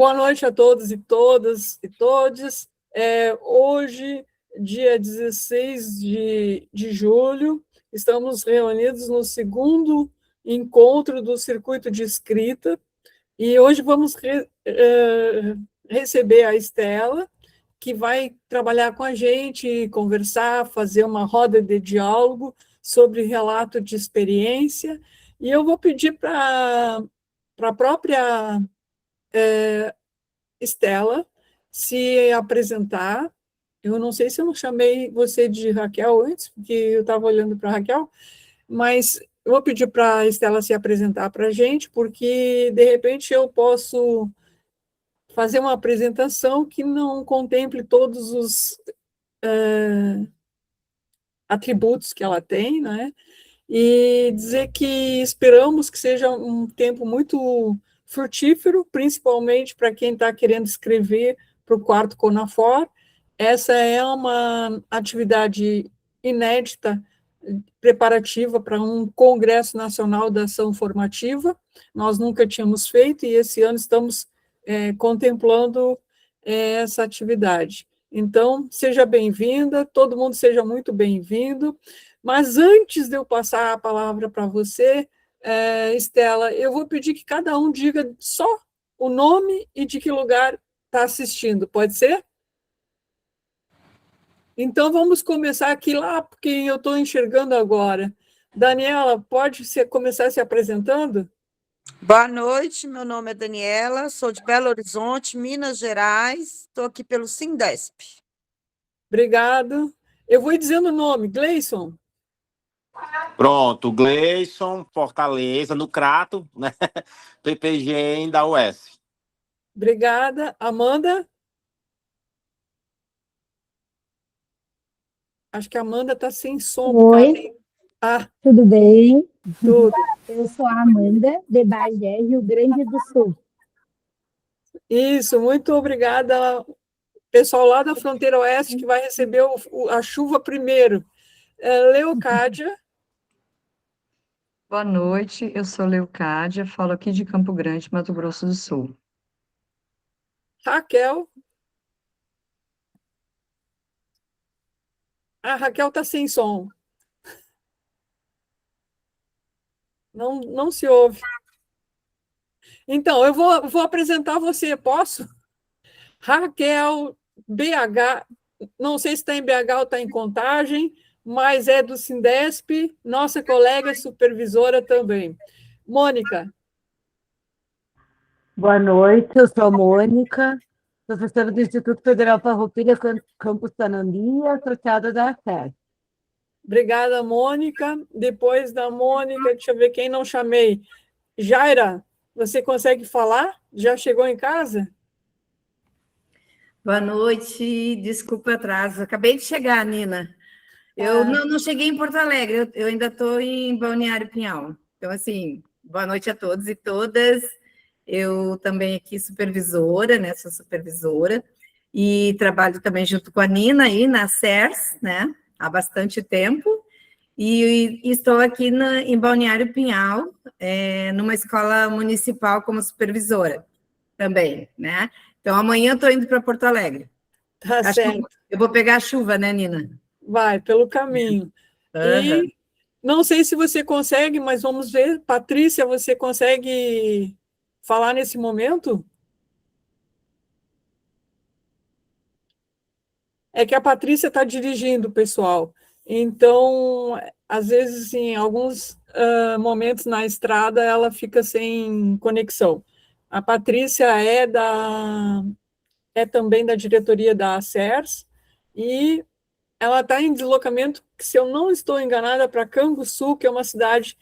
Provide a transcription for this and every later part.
Boa noite a todos e todas e todes. Hoje, dia 16 de julho, estamos reunidos no segundo encontro do Circuito de Escrita e hoje vamos receber a Estela, que vai trabalhar com a gente, conversar, fazer uma roda de diálogo sobre relato de experiência. E eu vou pedir para a própria Estela se apresentar. Eu não sei se eu não chamei você de Raquel antes, porque eu estava olhando para a Raquel, mas eu vou pedir para a Estela se apresentar para a gente, porque, de repente, eu posso fazer uma apresentação que não contemple todos os atributos que ela tem, né? E dizer que esperamos que seja um tempo muito frutífero, principalmente para quem está querendo escrever para o quarto Conafor. Essa é uma atividade inédita, preparativa para um Congresso Nacional da Ação Formativa. Nós nunca tínhamos feito e esse ano estamos contemplando essa atividade. Então, seja bem-vinda, todo mundo seja muito bem-vindo. Mas antes de eu passar a palavra para você, Estela, eu vou pedir que cada um diga só o nome e de que lugar está assistindo, pode ser? Então, vamos começar aqui lá, porque eu estou enxergando agora. Daniela, pode começar se apresentando? Boa noite, meu nome é Daniela, sou de Belo Horizonte, Minas Gerais, estou aqui pelo Sindesp. Obrigado. Eu vou dizendo o nome, Gleison. Pronto, Gleison, Fortaleza, no Crato, né? PPG da UES. Obrigada. Amanda? Acho que a Amanda está sem som. Oi, tudo bem? Tudo. Eu sou a Amanda, de Bagé, Rio Grande do Sul. Isso, muito obrigada, pessoal lá da fronteira oeste que vai receber a chuva primeiro. Leocádia. Boa noite, eu sou Leocádia, falo aqui de Campo Grande, Mato Grosso do Sul. Raquel. A Raquel está sem som. Não se ouve. Então, eu vou apresentar você, posso? Raquel, BH, não sei se está em BH ou está em Contagem, mas é do Sindesp, nossa colega supervisora também. Mônica. Boa noite, eu sou a Mônica, professora do Instituto Federal Farroupilha, Campus Panambi, associada da ACES. Obrigada, Mônica. Depois da Mônica, deixa eu ver quem não chamei. Jaira, você consegue falar? Já chegou em casa? Boa noite, desculpa o atraso. Acabei de chegar, Nina. Eu não cheguei em Porto Alegre, eu ainda estou em Balneário Pinhal. Então, assim, boa noite a todos e todas. Eu também aqui supervisora, né? Sou supervisora e trabalho também junto com a Nina aí na CERS, né? Há bastante tempo. E estou aqui em Balneário Pinhal, numa escola municipal como supervisora também, né? Então, amanhã eu estou indo para Porto Alegre. Tá certo. Eu vou pegar a chuva, né, Nina? Vai, pelo caminho. E não sei se você consegue, mas vamos ver. Patrícia, você consegue falar nesse momento? É que a Patrícia está dirigindo, pessoal. Então, às vezes, em alguns momentos na estrada, ela fica sem conexão. A Patrícia é também da diretoria da ACERS e ela está em deslocamento, se eu não estou enganada, para Canguçu, que é uma cidade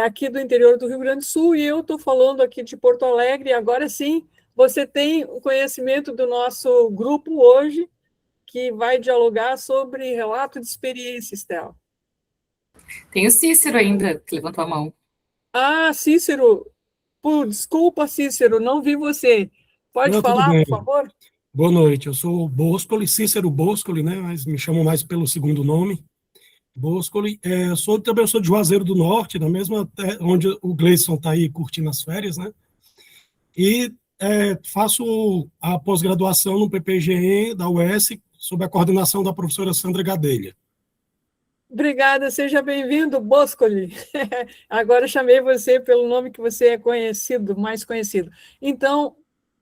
aqui do interior do Rio Grande do Sul, e eu estou falando aqui de Porto Alegre. Agora sim, você tem o conhecimento do nosso grupo hoje, que vai dialogar sobre relato de experiência, Estela. Tem o Cícero ainda, que levantou a mão. Ah, Cícero. Desculpa, Cícero, não vi você. Pode falar, por favor? Boa noite, eu sou o Boscoli, Cícero Boscoli, né? Mas me chamam mais pelo segundo nome. Boscoli. Também sou de Juazeiro do Norte, na mesma terra onde o Gleison está aí curtindo as férias, né? E faço a pós-graduação no PPGE da UES, sob a coordenação da professora Sandra Gadelha. Obrigada, seja bem-vindo, Boscoli. Agora chamei você pelo nome que você é conhecido, mais conhecido. Então,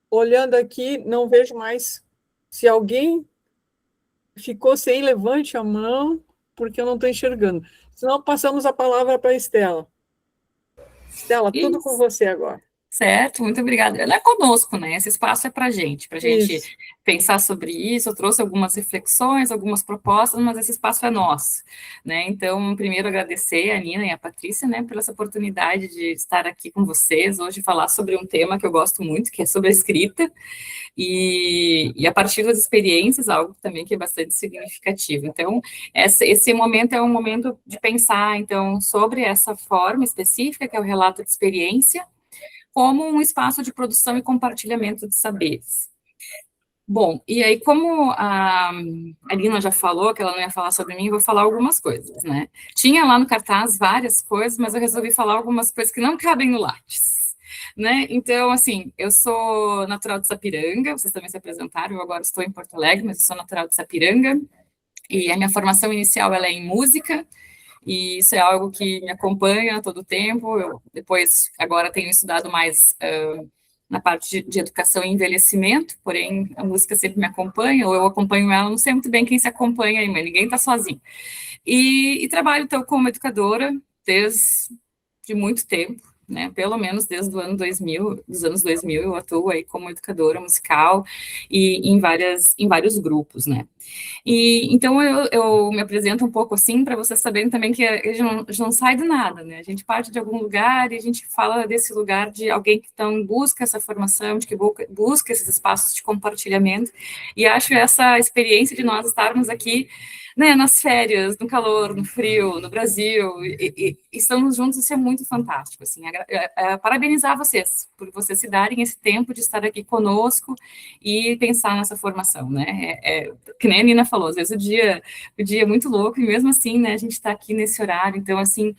olhando aqui, não vejo mais. Se alguém ficou sem, levante a mão, porque eu não estou enxergando. Senão, passamos a palavra para a Estela. Estela, tudo com Isso. você agora. Certo, muito obrigada. Ela é conosco, né? Esse espaço é para gente Isso. pensar sobre isso. Eu trouxe algumas reflexões, algumas propostas, mas esse espaço é nosso, né? Então, primeiro agradecer a Nina e a Patrícia, né, pela essa oportunidade de estar aqui com vocês hoje falar sobre um tema que eu gosto muito, que é sobre a escrita e a partir das experiências, algo também que é bastante significativo. Então, esse momento é um momento de pensar, então, sobre essa forma específica, que é o relato de experiência, como um espaço de produção e compartilhamento de saberes. Bom, e aí, como a Lina já falou que ela não ia falar sobre mim, eu vou falar algumas coisas, né? Tinha lá no cartaz várias coisas, mas eu resolvi falar algumas coisas que não cabem no Lattes, né? Então, assim, eu sou natural de Sapiranga, vocês também se apresentaram, eu agora estou em Porto Alegre, mas eu sou natural de Sapiranga, e a minha formação inicial, ela é em música, e isso é algo que me acompanha todo o tempo. Eu depois, agora, tenho estudado mais na parte de educação e envelhecimento, porém, a música sempre me acompanha, ou eu acompanho ela, não sei muito bem quem se acompanha aí, mas ninguém está sozinho. E trabalho, então, como educadora desde muito tempo, né, pelo menos desde o ano 2000, dos anos 2000, eu atuo aí como educadora musical e em vários grupos, né. E então eu me apresento um pouco assim para vocês saberem também que a gente não sai do nada, né? A gente parte de algum lugar e a gente fala desse lugar de alguém que então busca essa formação, de que busca esses espaços de compartilhamento. E acho essa experiência de nós estarmos aqui, né, nas férias, no calor, no frio, no Brasil, e estamos juntos, isso é muito fantástico, assim, parabenizar vocês, por vocês se darem esse tempo de estar aqui conosco e pensar nessa formação, né, que nem a Nina falou, às vezes o dia é muito louco, e mesmo assim, né, a gente está aqui nesse horário, então, assim,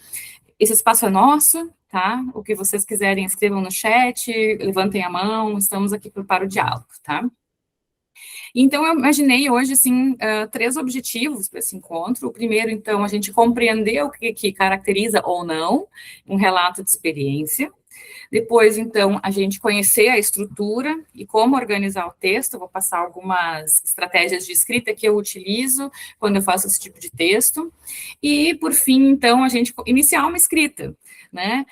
esse espaço é nosso, tá, o que vocês quiserem, escrevam no chat, levantem a mão, estamos aqui para o diálogo, tá. Então, eu imaginei hoje, assim, 3 objetivos para esse encontro. O primeiro, então, a gente compreender o que caracteriza ou não um relato de experiência. Depois, então, a gente conhecer a estrutura e como organizar o texto. Eu vou passar algumas estratégias de escrita que eu utilizo quando eu faço esse tipo de texto. E, por fim, então, a gente iniciar uma escrita, né?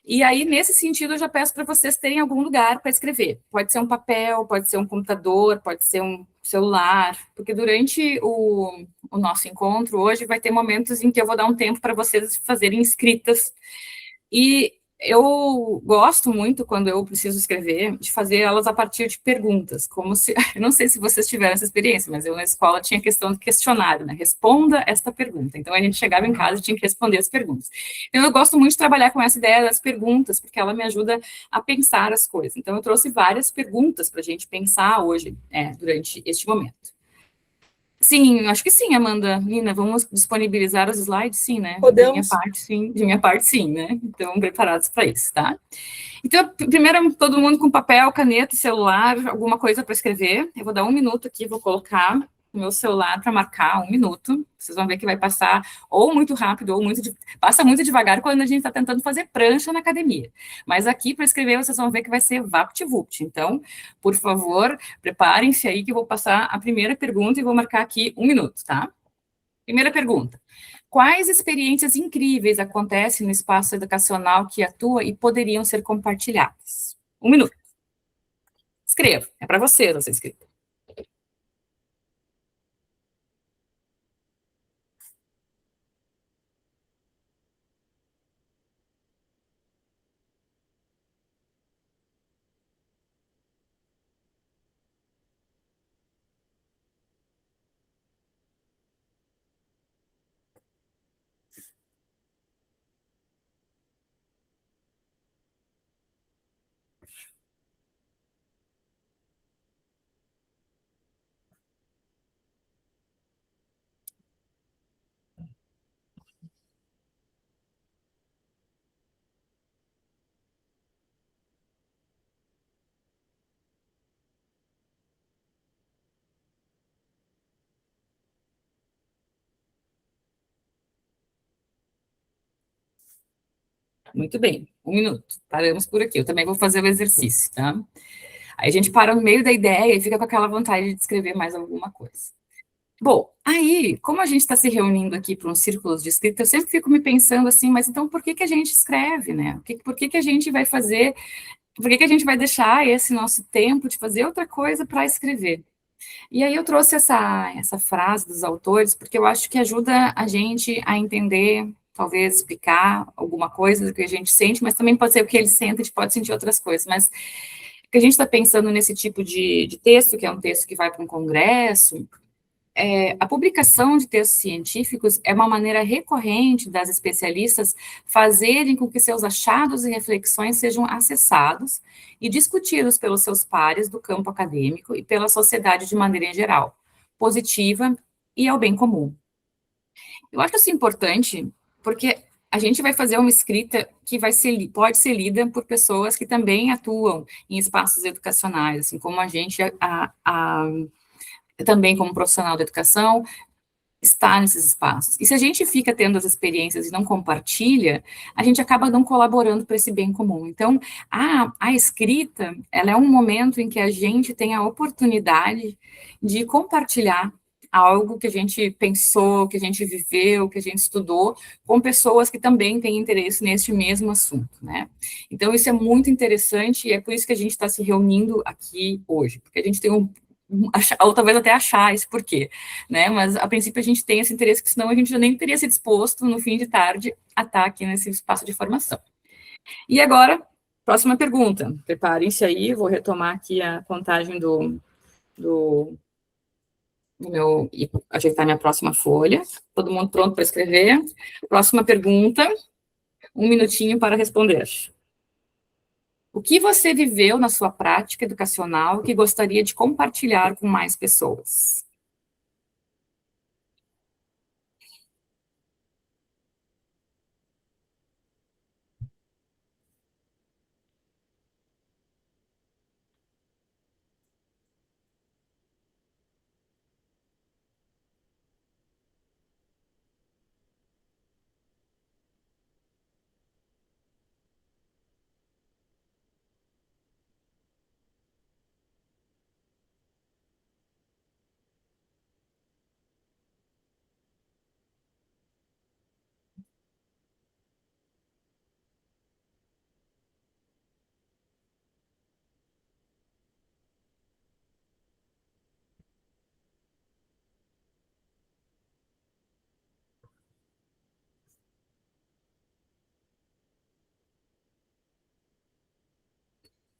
E aí, nesse sentido, eu já peço para vocês terem algum lugar para escrever. Pode ser um papel, pode ser um computador, pode ser um celular, porque durante o nosso encontro hoje vai ter momentos em que eu vou dar um tempo para vocês fazerem escritas. E eu gosto muito, quando eu preciso escrever, de fazer elas a partir de perguntas, como se, eu não sei se vocês tiveram essa experiência, mas eu na escola tinha questão do questionário, né, responda esta pergunta, então a gente chegava em casa e tinha que responder as perguntas. Então eu gosto muito de trabalhar com essa ideia das perguntas, porque ela me ajuda a pensar as coisas, então eu trouxe várias perguntas para a gente pensar hoje, durante este momento. Sim, acho que sim, Amanda. Nina, vamos disponibilizar os slides? Sim, né? Podemos. De minha parte, sim, né? Então, preparados para isso, tá? Então, primeiro, todo mundo com papel, caneta, celular, alguma coisa para escrever. Eu vou dar 1 minuto aqui, vou colocar o meu celular para marcar 1 minuto. Vocês vão ver que vai passar ou muito rápido, ou passa muito devagar quando a gente está tentando fazer prancha na academia. Mas aqui, para escrever, vocês vão ver que vai ser vapt-vupt. Então, por favor, preparem-se aí que eu vou passar a primeira pergunta e vou marcar aqui 1 minuto, tá? Primeira pergunta. Quais experiências incríveis acontecem no espaço educacional que atua e poderiam ser compartilhadas? 1 minuto. Escreva. É para você escreva. Muito bem, 1 minuto. Paramos por aqui. Eu também vou fazer o exercício, tá? Aí a gente para no meio da ideia e fica com aquela vontade de escrever mais alguma coisa. Bom, aí, como a gente está se reunindo aqui para um círculo de escrita, eu sempre fico me pensando assim, mas então por que a gente escreve, né? Por que a gente vai fazer, por que a gente vai deixar esse nosso tempo de fazer outra coisa para escrever? E aí eu trouxe essa frase dos autores, porque eu acho que ajuda a gente a entender, talvez explicar alguma coisa do que a gente sente, mas também pode ser o que ele sente, a gente pode sentir outras coisas, mas o que a gente está pensando nesse tipo de texto, que é um texto que vai para um congresso, a publicação de textos científicos é uma maneira recorrente das especialistas fazerem com que seus achados e reflexões sejam acessados e discutidos pelos seus pares do campo acadêmico e pela sociedade de maneira em geral, positiva e ao bem comum. Eu acho isso importante porque a gente vai fazer uma escrita que pode ser lida por pessoas que também atuam em espaços educacionais, assim como a gente, também como profissional da educação, está nesses espaços. E se a gente fica tendo as experiências e não compartilha, a gente acaba não colaborando para esse bem comum. Então, a escrita, ela é um momento em que a gente tem a oportunidade de compartilhar algo que a gente pensou, que a gente viveu, que a gente estudou, com pessoas que também têm interesse neste mesmo assunto, né? Então, isso é muito interessante e é por isso que a gente está se reunindo aqui hoje, porque a gente tem ou talvez até achar esse porquê, né, mas a princípio a gente tem esse interesse, que senão a gente já nem teria se disposto no fim de tarde a estar aqui nesse espaço de formação. E agora, próxima pergunta, preparem-se aí, vou retomar aqui a contagem do meu, e ajeitar minha próxima folha, todo mundo pronto para escrever? Próxima pergunta, 1 minutinho para responder. O que você viveu na sua prática educacional que gostaria de compartilhar com mais pessoas?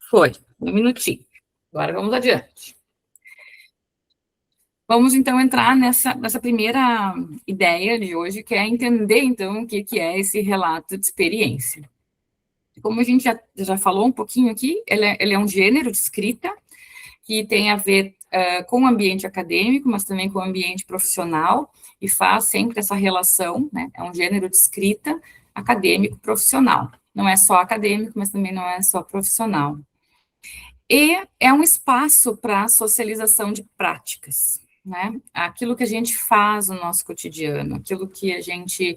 Foi, 1 minutinho. Agora vamos adiante. Vamos, então, entrar nessa primeira ideia de hoje, que é entender, então, o que é esse relato de experiência. Como a gente já falou um pouquinho aqui, ele é um gênero de escrita que tem a ver com o ambiente acadêmico, mas também com o ambiente profissional, e faz sempre essa relação, né? É um gênero de escrita acadêmico-profissional. Não é só acadêmico, mas também não é só profissional. E é um espaço para socialização de práticas, né? Aquilo que a gente faz no nosso cotidiano, aquilo que a gente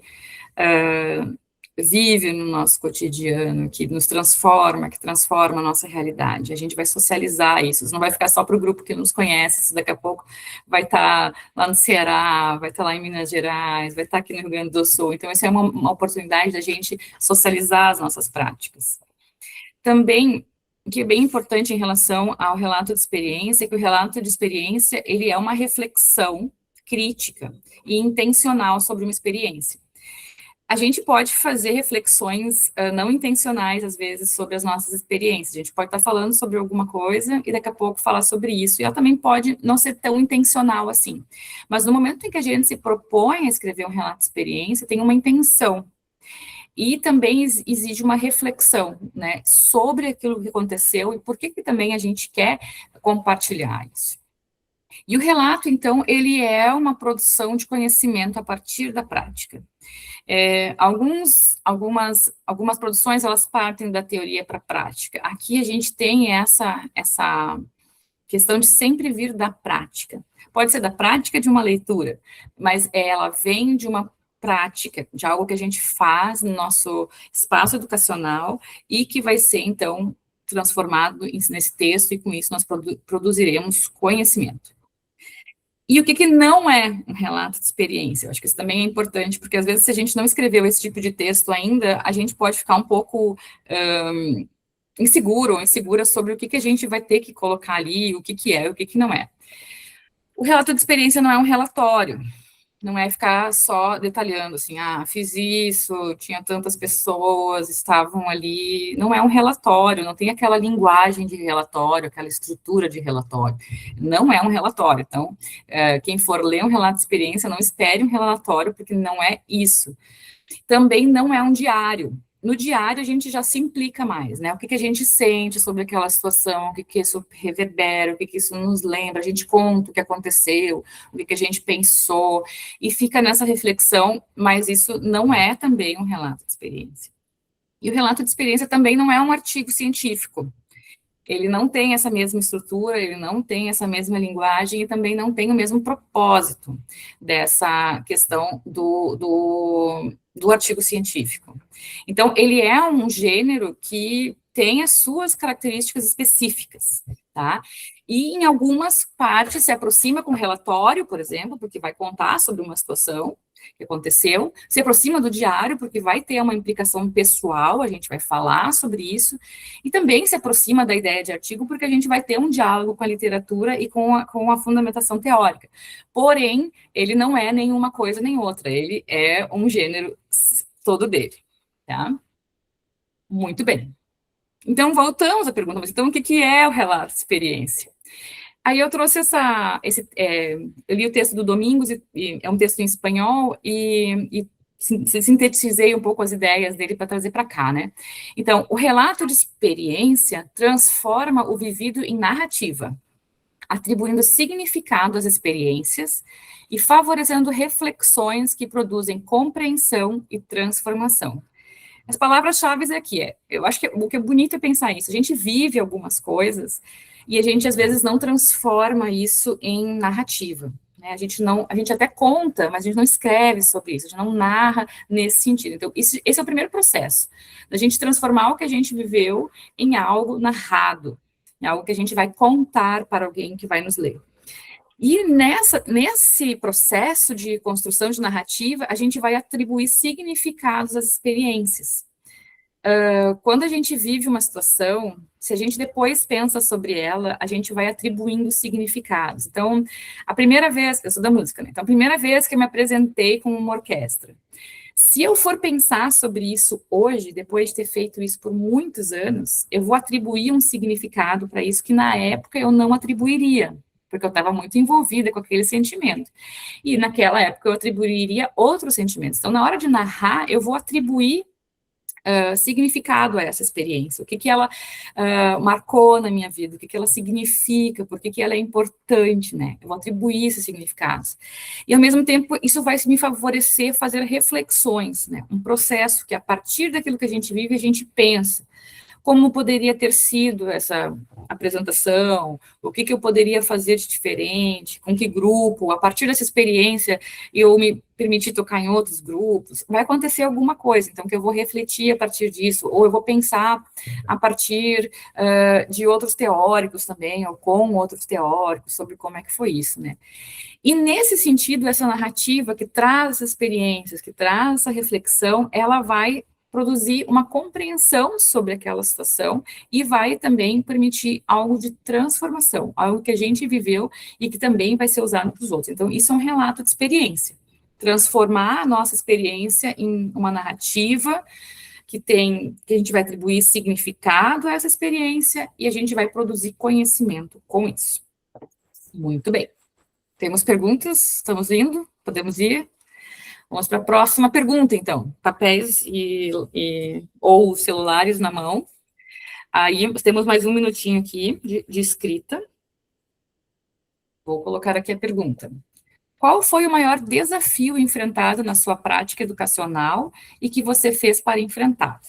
vive no nosso cotidiano, que nos transforma, que transforma a nossa realidade. A gente vai socializar isso não vai ficar só para o grupo que nos conhece, isso daqui a pouco vai estar lá no Ceará, vai estar lá em Minas Gerais, vai estar aqui no Rio Grande do Sul. Então, isso é uma oportunidade da gente socializar as nossas práticas. Também, o que é bem importante em relação ao relato de experiência, é que o relato de experiência, ele é uma reflexão crítica e intencional sobre uma experiência. A gente pode fazer reflexões não intencionais, às vezes, sobre as nossas experiências. A gente pode estar falando sobre alguma coisa e daqui a pouco falar sobre isso. E ela também pode não ser tão intencional assim. Mas no momento em que a gente se propõe a escrever um relato de experiência, tem uma intenção. E também exige uma reflexão, né, sobre aquilo que aconteceu e por que também a gente quer compartilhar isso. E o relato, então, ele é uma produção de conhecimento a partir da prática. Algumas produções, elas partem da teoria para a prática. Aqui a gente tem essa questão de sempre vir da prática. Pode ser da prática de uma leitura, mas ela vem de uma prática, de algo que a gente faz no nosso espaço educacional e que vai ser, então, transformado nesse texto, e com isso nós produziremos conhecimento. E o que não é um relato de experiência? Eu acho que isso também é importante, porque às vezes, se a gente não escreveu esse tipo de texto ainda, a gente pode ficar um pouco inseguro ou insegura sobre o que a gente vai ter que colocar ali, o que é e o que não é. O relato de experiência não é um relatório, não é ficar só detalhando, assim, fiz isso, tinha tantas pessoas, estavam ali, não é um relatório, não tem aquela linguagem de relatório, aquela estrutura de relatório, não é um relatório. Então, quem for ler um relato de experiência, não espere um relatório, porque não é isso. Também não é um diário. No diário, a gente já se implica mais, né? O que a gente sente sobre aquela situação, o que isso reverbera, o que isso nos lembra, a gente conta o que aconteceu, o que a gente pensou, e fica nessa reflexão, mas isso não é também um relato de experiência. E o relato de experiência também não é um artigo científico. Ele não tem essa mesma estrutura, ele não tem essa mesma linguagem e também não tem o mesmo propósito dessa questão do artigo científico. Então, ele é um gênero que tem as suas características específicas, tá? E em algumas partes se aproxima com relatório, por exemplo, porque vai contar sobre uma situação que aconteceu, se aproxima do diário, porque vai ter uma implicação pessoal, a gente vai falar sobre isso, e também se aproxima da ideia de artigo, porque a gente vai ter um diálogo com a literatura e com a fundamentação teórica. Porém, ele não é nenhuma coisa nem outra, ele é um gênero todo dele, tá? Muito bem. Então, voltamos à pergunta, mas então o que é o relato de experiência? Aí eu trouxe eu li o texto do Domingos, e é um texto em espanhol, e sintetizei um pouco as ideias dele para trazer para cá, né? Então, o relato de experiência transforma o vivido em narrativa, atribuindo significado às experiências e favorecendo reflexões que produzem compreensão e transformação. As palavras-chave aqui eu acho que o que é bonito é pensar isso. A gente vive algumas coisas e a gente, às vezes, não transforma isso em narrativa, né? A gente até conta, mas a gente não escreve sobre isso, a gente não narra nesse sentido. Então, esse é o primeiro processo, da gente transformar o que a gente viveu em algo narrado, em algo que a gente vai contar para alguém que vai nos ler. E nesse processo de construção de narrativa, a gente vai atribuir significados às experiências. Quando a gente vive uma situação, se a gente depois pensa sobre ela, a gente vai atribuindo significados. Então, a primeira vez, eu sou da música, né? Então, a primeira vez que eu me apresentei com uma orquestra, se eu for pensar sobre isso hoje, depois de ter feito isso por muitos anos, eu vou atribuir um significado para isso que na época eu não atribuiria, porque eu estava muito envolvida com aquele sentimento. E naquela época eu atribuiria outros sentimentos. Então, na hora de narrar, eu vou atribuir significado a essa experiência, o que ela marcou na minha vida, o que ela significa, por que ela é importante, né? Eu vou atribuir esses significados. E, ao mesmo tempo, isso vai me favorecer fazer reflexões, né? Um processo que, a partir daquilo que a gente vive, a gente pensa. Como poderia ter sido essa apresentação, o que eu poderia fazer de diferente, com que grupo, a partir dessa experiência eu me permitir tocar em outros grupos, vai acontecer alguma coisa, então que eu vou refletir a partir disso, ou eu vou pensar a partir de outros teóricos também, ou com outros teóricos, sobre como é que foi isso, né? E nesse sentido, essa narrativa que traz essas experiências, que traz essa reflexão, ela vai produzir uma compreensão sobre aquela situação e vai também permitir algo de transformação, algo que a gente viveu e que também vai ser usado para os outros. Então, isso é um relato de experiência. Transformar a nossa experiência em uma narrativa que a gente vai atribuir significado a essa experiência e a gente vai produzir conhecimento com isso. Muito bem. Temos perguntas? Estamos indo? Podemos ir? Vamos para a próxima pergunta, então. Papéis ou celulares na mão. Aí, temos mais um minutinho aqui de escrita. Vou colocar aqui a pergunta. Qual foi o maior desafio enfrentado na sua prática educacional e que você fez para enfrentar?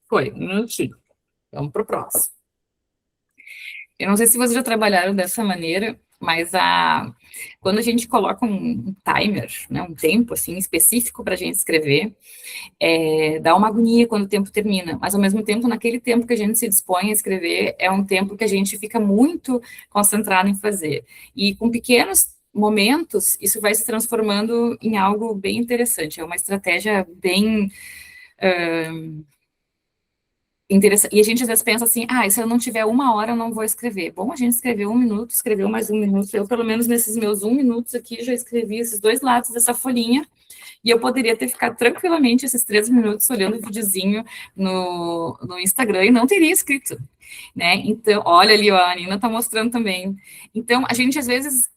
Foi, um minutinho. Vamos para o próximo. Eu não sei se vocês já trabalharam dessa maneira, mas quando a gente coloca um timer, né, um tempo assim específico para a gente escrever, dá uma agonia quando o tempo termina, mas ao mesmo tempo, naquele tempo que a gente se dispõe a escrever, é um tempo que a gente fica muito concentrado em fazer. E com pequenos momentos, isso vai se transformando em algo bem interessante. É uma estratégia bem interessante. E a gente às vezes pensa assim, se eu não tiver 1 hora, eu não vou escrever. Bom, a gente escreveu 1 minuto, escreveu mais 1 minuto. Eu, pelo menos nesses meus 1 minuto aqui, já escrevi esses 2 lados dessa folhinha. E eu poderia ter ficado tranquilamente esses 3 minutos olhando o videozinho no Instagram e não teria escrito, né? Então, olha ali, ó, a Nina está mostrando também. Então, a gente às vezes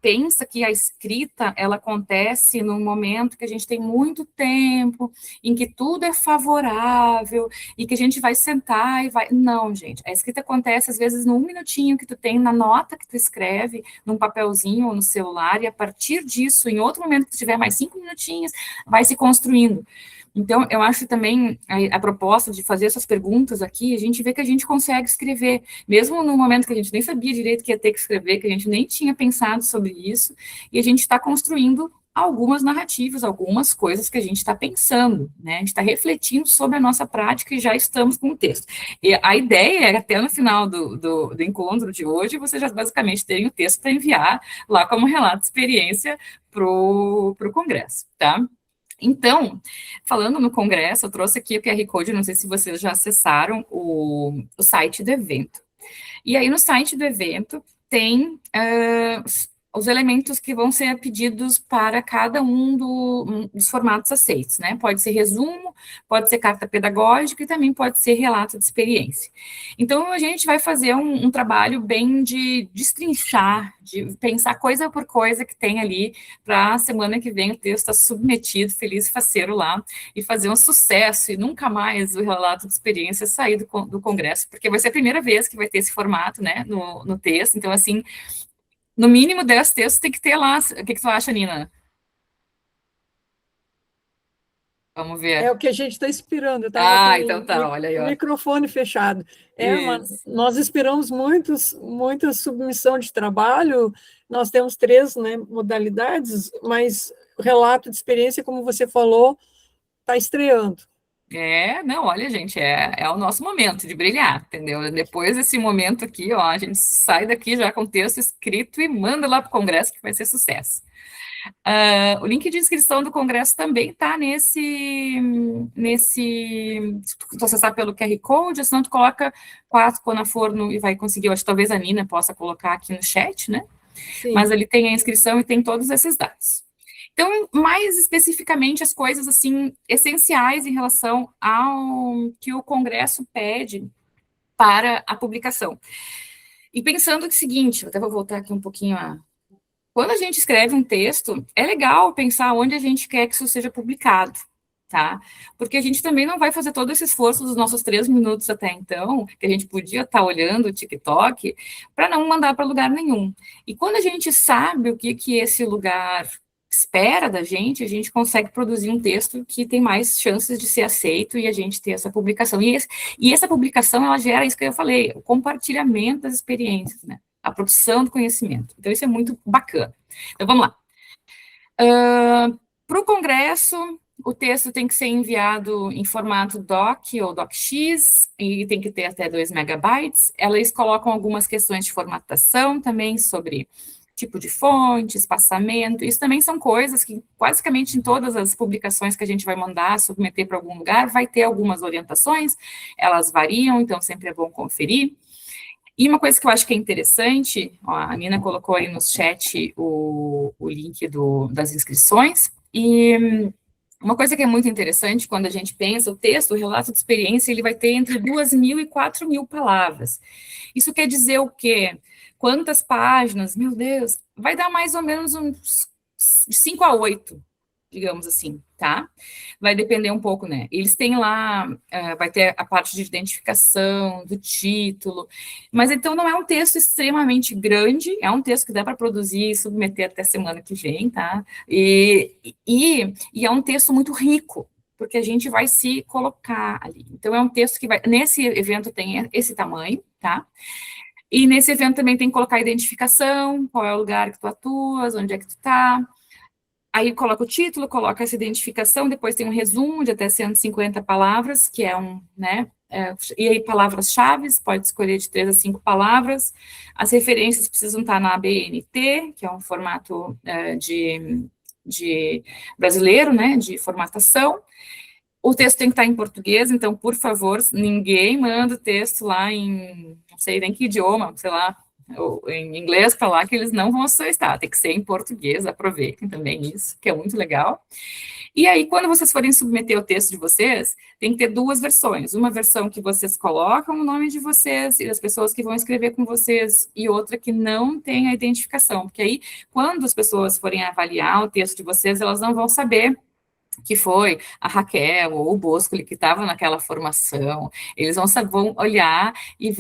pensa que a escrita, ela acontece num momento que a gente tem muito tempo, em que tudo é favorável, e que a gente vai sentar e vai... Não, gente, a escrita acontece às vezes no 1 minutinho que tu tem, na nota que tu escreve, num papelzinho ou no celular, e a partir disso, em outro momento que tu tiver mais 5 minutinhos, vai se construindo. Então, eu acho também a proposta de fazer essas perguntas aqui, a gente vê que a gente consegue escrever, mesmo no momento que a gente nem sabia direito que ia ter que escrever, que a gente nem tinha pensado sobre isso, e a gente está construindo algumas narrativas, algumas coisas que a gente está pensando, né? A gente está refletindo sobre a nossa prática e já estamos com o texto. E a ideia é, até no final do encontro de hoje, vocês já basicamente terem o texto para enviar lá como relato de experiência para o congresso, tá? Então, falando no congresso, eu trouxe aqui o QR Code, não sei se vocês já acessaram o site do evento. E aí, no site do evento, tem os elementos que vão ser pedidos para cada dos formatos aceitos, né? Pode ser resumo, pode ser carta pedagógica e também pode ser relato de experiência. Então, a gente vai fazer um trabalho bem de destrinchar, de pensar coisa por coisa que tem ali, para a semana que vem o texto estar submetido, feliz e faceiro lá, e fazer um sucesso, e nunca mais o relato de experiência sair do congresso, porque vai ser a primeira vez que vai ter esse formato, né, no texto. Então, assim, no mínimo 10 textos tem que ter lá. O que tu acha, Nina? Vamos ver. É o que a gente está esperando. Eu estava com então tá, olha aí, ó. o microfone fechado. Nós esperamos muita submissão de trabalho. Nós temos 3, né, modalidades, mas o relato de experiência, como você falou, está estreando. Não, olha, gente, é o nosso momento de brilhar, entendeu? Depois desse momento aqui, ó, a gente sai daqui já com o texto escrito e manda lá para o congresso, que vai ser sucesso. O link de inscrição do congresso também está se tu acessar pelo QR Code, senão tu coloca quando for e vai conseguir, eu acho que talvez a Nina possa colocar aqui no chat, né? Sim. Mas ali tem a inscrição e tem todos esses dados. Então, mais especificamente, as coisas, assim, essenciais em relação ao que o congresso pede para a publicação. E pensando o seguinte, eu até vou voltar aqui um pouquinho quando a gente escreve um texto, é legal pensar onde a gente quer que isso seja publicado, tá? Porque a gente também não vai fazer todo esse esforço dos nossos 3 minutos até então, que a gente podia estar olhando o TikTok, para não mandar para lugar nenhum. E quando a gente sabe o que esse lugar espera da gente, a gente consegue produzir um texto que tem mais chances de ser aceito e a gente ter essa publicação. E essa publicação, ela gera isso que eu falei, o compartilhamento das experiências, né? A produção do conhecimento. Então, isso é muito bacana. Então, vamos lá. Para o congresso, o texto tem que ser enviado em formato doc ou docx, e tem que ter até 2 megabytes. Elas colocam algumas questões de formatação também sobre tipo de fonte, espaçamento. Isso também são coisas que, basicamente, em todas as publicações que a gente vai mandar, submeter para algum lugar, vai ter algumas orientações, elas variam, então sempre é bom conferir. E uma coisa que eu acho que é interessante, ó, a Nina colocou aí no chat o link das inscrições, e uma coisa que é muito interessante quando a gente pensa, o texto, o relato de experiência, ele vai ter entre 2.000 e 4.000 palavras. Isso quer dizer o quê? Quantas páginas? Meu Deus, vai dar mais ou menos uns 5 a 8, digamos assim, tá? Vai depender um pouco, né? Eles têm lá, vai ter a parte de identificação, do título, mas então não é um texto extremamente grande, é um texto que dá para produzir e submeter até semana que vem, tá? E é um texto muito rico, porque a gente vai se colocar ali. Então, é um texto que vai... Nesse evento tem esse tamanho, tá? E nesse evento também tem que colocar a identificação, qual é o lugar que tu atuas, onde é que tu tá. Aí coloca o título, coloca essa identificação, depois tem um resumo de até 150 palavras, que é né? E aí palavras-chave, pode escolher de 3 a 5 palavras. As referências precisam estar na ABNT, que é um formato de brasileiro, né? De formatação. O texto tem que estar em português, então, por favor, ninguém manda o texto lá em, não sei nem que idioma, sei lá, ou em inglês para lá, que eles não vão aceitar, tem que ser em português, aproveitem também isso, que é muito legal. E aí, quando vocês forem submeter o texto de vocês, tem que ter 2 versões, uma versão que vocês colocam o nome de vocês e das pessoas que vão escrever com vocês, e outra que não tem a identificação, porque aí, quando as pessoas forem avaliar o texto de vocês, elas não vão saber que foi a Raquel ou o Boscoli que estava naquela formação, eles vão olhar e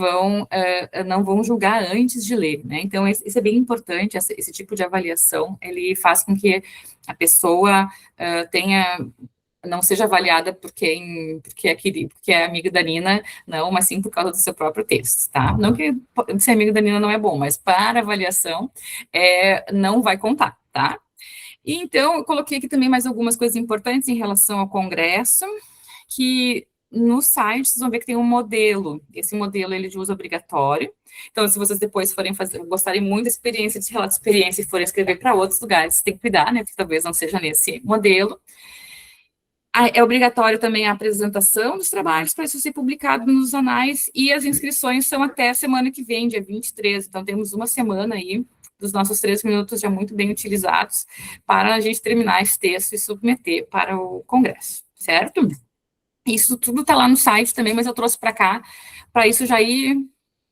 não vão julgar antes de ler, né? Então, isso é bem importante, esse tipo de avaliação, ele faz com que a pessoa não seja avaliada porque é amiga da Nina, não, mas sim por causa do seu próprio texto, tá? Não que ser amigo da Nina não é bom, mas para avaliação não vai contar, tá? E então, eu coloquei aqui também mais algumas coisas importantes em relação ao congresso, que no site vocês vão ver que tem um modelo. Esse modelo ele é de uso obrigatório. Então, se vocês depois gostarem muito da experiência, de relato de experiência, e forem escrever para outros lugares, tem que cuidar, né? Porque talvez não seja nesse modelo. É obrigatório também a apresentação dos trabalhos para isso ser publicado nos anais, e as inscrições são até a semana que vem, dia 23. Então, temos uma semana aí dos nossos 3 minutos já muito bem utilizados para a gente terminar esse texto e submeter para o congresso, certo? Isso tudo está lá no site também, mas eu trouxe para cá, para isso já ir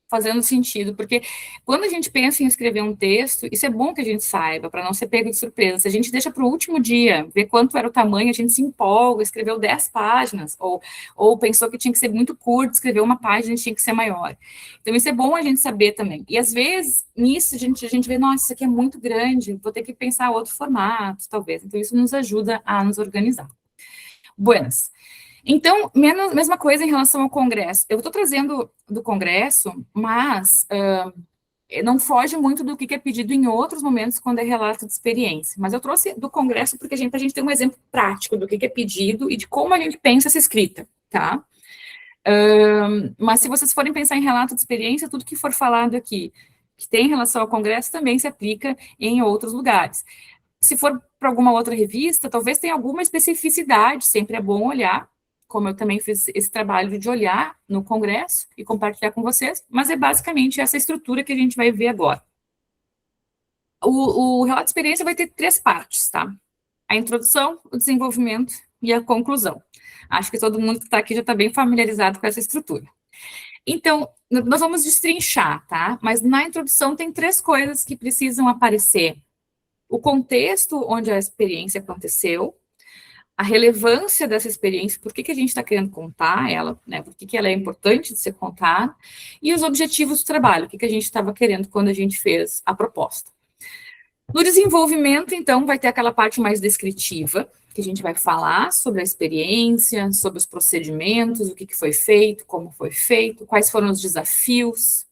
fazendo sentido, porque quando a gente pensa em escrever um texto, isso é bom que a gente saiba, para não ser pego de surpresa. Se a gente deixa para o último dia, ver quanto era o tamanho, a gente se empolga, escreveu 10 páginas, ou pensou que tinha que ser muito curto, escreveu uma página e tinha que ser maior. Então, isso é bom a gente saber também. E, às vezes, nisso, a gente vê, nossa, isso aqui é muito grande, vou ter que pensar outro formato, talvez. Então, isso nos ajuda a nos organizar. Buenas. Então, mesma coisa em relação ao congresso. Eu estou trazendo do congresso, mas não foge muito do que é pedido em outros momentos quando é relato de experiência. Mas eu trouxe do congresso porque a gente tem um exemplo prático do que é pedido e de como a gente pensa essa escrita, tá? Mas se vocês forem pensar em relato de experiência, tudo que for falado aqui, que tem relação ao congresso, também se aplica em outros lugares. Se for para alguma outra revista, talvez tenha alguma especificidade, sempre é bom olhar, como eu também fiz esse trabalho de olhar no congresso e compartilhar com vocês, mas é basicamente essa estrutura que a gente vai ver agora. O relato de experiência vai ter 3 partes, tá? A introdução, o desenvolvimento e a conclusão. Acho que todo mundo que está aqui já está bem familiarizado com essa estrutura. Então, nós vamos destrinchar, tá? Mas na introdução tem 3 coisas que precisam aparecer. O contexto onde a experiência aconteceu, a relevância dessa experiência, por que a gente está querendo contar ela, né? Por que ela é importante de ser contada, e os objetivos do trabalho, o que a gente estava querendo quando a gente fez a proposta. No desenvolvimento, então, vai ter aquela parte mais descritiva, que a gente vai falar sobre a experiência, sobre os procedimentos, o que foi feito, como foi feito, quais foram os desafios,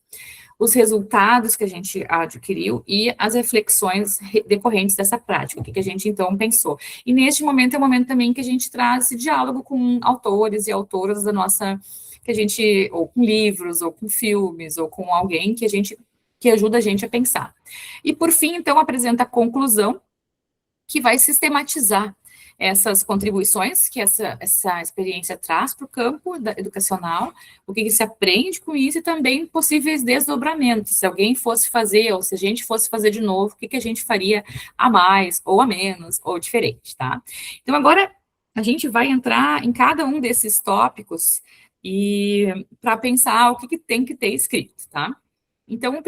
os resultados que a gente adquiriu e as reflexões decorrentes dessa prática, o que a gente, então, pensou. E neste momento é o momento também que a gente traz esse diálogo com autores e autoras da nossa, ou com livros, ou com filmes, ou com alguém que ajuda a gente a pensar. E, por fim, então, apresenta a conclusão, que vai sistematizar essas contribuições que essa experiência traz para o campo educacional, o que se aprende com isso e também possíveis desdobramentos. Se alguém fosse fazer, ou se a gente fosse fazer de novo, o que a gente faria a mais, ou a menos, ou diferente, tá? Então, agora, a gente vai entrar em cada um desses tópicos e para pensar o que tem que ter escrito, tá? Então, a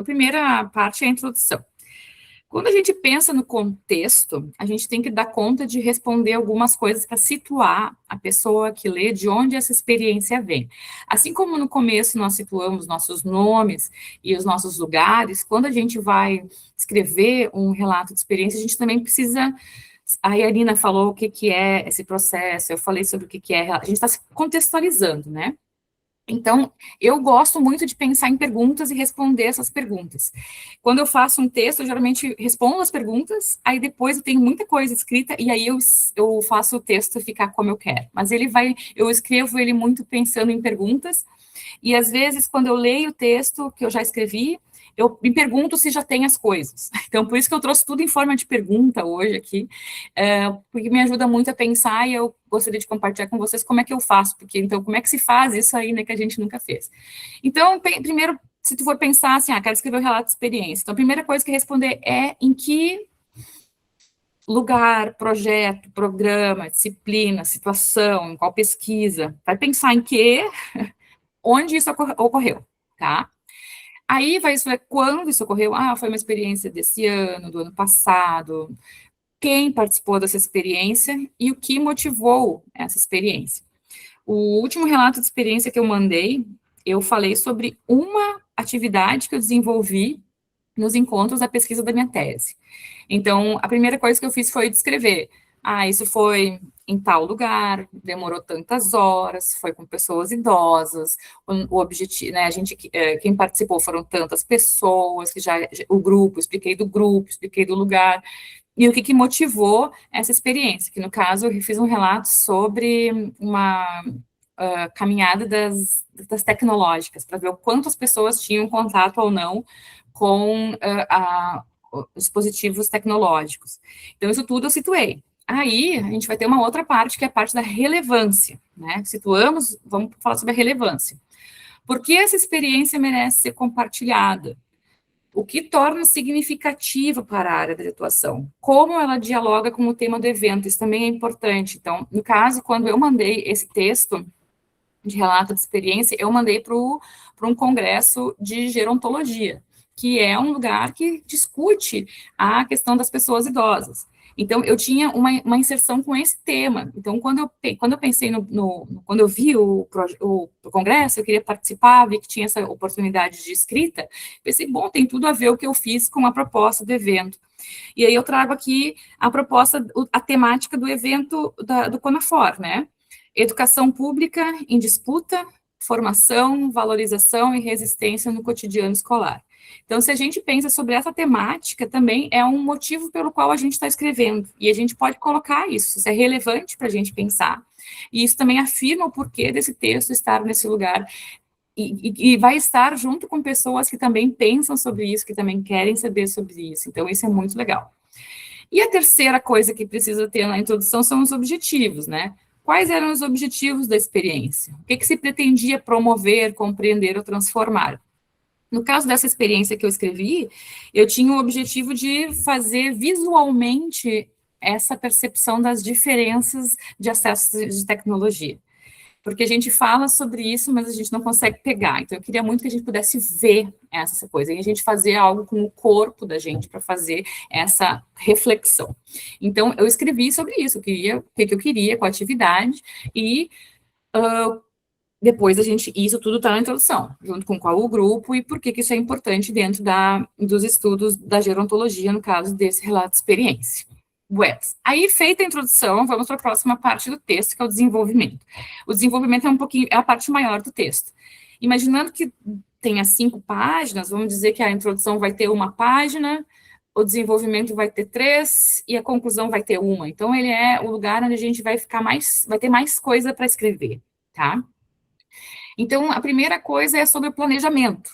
primeira parte é a introdução. Quando a gente pensa no contexto, a gente tem que dar conta de responder algumas coisas para situar a pessoa que lê de onde essa experiência vem. Assim como no começo nós situamos nossos nomes e os nossos lugares, quando a gente vai escrever um relato de experiência, a gente também precisa Aí a Nina falou o que é esse processo, eu falei sobre o que é, a gente está se contextualizando, né? Então, eu gosto muito de pensar em perguntas e responder essas perguntas. Quando eu faço um texto, eu geralmente respondo as perguntas, aí depois eu tenho muita coisa escrita, e aí eu faço o texto ficar como eu quero. Mas eu escrevo ele muito pensando em perguntas, e às vezes, quando eu leio o texto que eu já escrevi, eu me pergunto se já tem as coisas. Então, por isso que eu trouxe tudo em forma de pergunta hoje aqui, porque me ajuda muito a pensar e eu gostaria de compartilhar com vocês como é que eu faço, porque, então, como é que se faz isso aí, né, que a gente nunca fez. Então, primeiro, se tu for pensar assim, quero escrever um relato de experiência. Então, a primeira coisa que responder é em que lugar, projeto, programa, disciplina, situação, em qual pesquisa. Vai pensar em que, onde isso ocorreu, tá? Aí vai isso, quando isso ocorreu, foi uma experiência desse ano, do ano passado, quem participou dessa experiência e o que motivou essa experiência. O último relato de experiência que eu mandei, eu falei sobre uma atividade que eu desenvolvi nos encontros da pesquisa da minha tese. Então, a primeira coisa que eu fiz foi descrever, isso foi em tal lugar, demorou tantas horas, foi com pessoas idosas, o objetivo, né, quem participou foram tantas pessoas, o grupo, expliquei do lugar, e o que motivou essa experiência, que no caso eu fiz um relato sobre uma caminhada das tecnológicas, para ver o quanto as pessoas tinham contato ou não com os dispositivos tecnológicos. Então, isso tudo eu situei. Aí, a gente vai ter uma outra parte, que é a parte da relevância, né? Situamos, vamos falar sobre a relevância. Por que essa experiência merece ser compartilhada? O que torna significativa para a área de atuação? Como ela dialoga com o tema do evento? Isso também é importante. Então, no caso, quando eu mandei esse texto de relato de experiência, eu mandei para um congresso de gerontologia, que é um lugar que discute a questão das pessoas idosas. Então, eu tinha uma inserção com esse tema. Então, quando eu pensei quando eu vi o congresso, eu queria participar, vi que tinha essa oportunidade de escrita, pensei, bom, tem tudo a ver o que eu fiz com a proposta do evento. E aí eu trago aqui a proposta, a temática do evento do CONAFOR, né? Educação pública em disputa, formação, valorização e resistência no cotidiano escolar. Então, se a gente pensa sobre essa temática, também é um motivo pelo qual a gente está escrevendo, e a gente pode colocar isso é relevante para a gente pensar, e isso também afirma o porquê desse texto estar nesse lugar, e vai estar junto com pessoas que também pensam sobre isso, que também querem saber sobre isso, então isso é muito legal. E a terceira coisa que precisa ter na introdução são os objetivos, né? Quais eram os objetivos da experiência? O que se pretendia promover, compreender ou transformar? No caso dessa experiência que eu escrevi, eu tinha o objetivo de fazer visualmente essa percepção das diferenças de acesso de tecnologia. Porque a gente fala sobre isso, mas a gente não consegue pegar. Então, eu queria muito que a gente pudesse ver essa coisa, e a gente fazer algo com o corpo da gente para fazer essa reflexão. Então, eu escrevi sobre isso, o que eu queria com a atividade, e depois isso tudo está na introdução, junto com qual o grupo e por que isso é importante dentro dos estudos da gerontologia, no caso desse relato de experiência. Aí, feita a introdução, vamos para a próxima parte do texto, que é o desenvolvimento. O desenvolvimento é a parte maior do texto. Imaginando que tenha 5 páginas, vamos dizer que a introdução vai ter 1 página, o desenvolvimento vai ter 3 e a conclusão vai ter 1. Então, ele é o lugar onde a gente vai ter mais coisa para escrever, tá? Então, a primeira coisa é sobre o planejamento.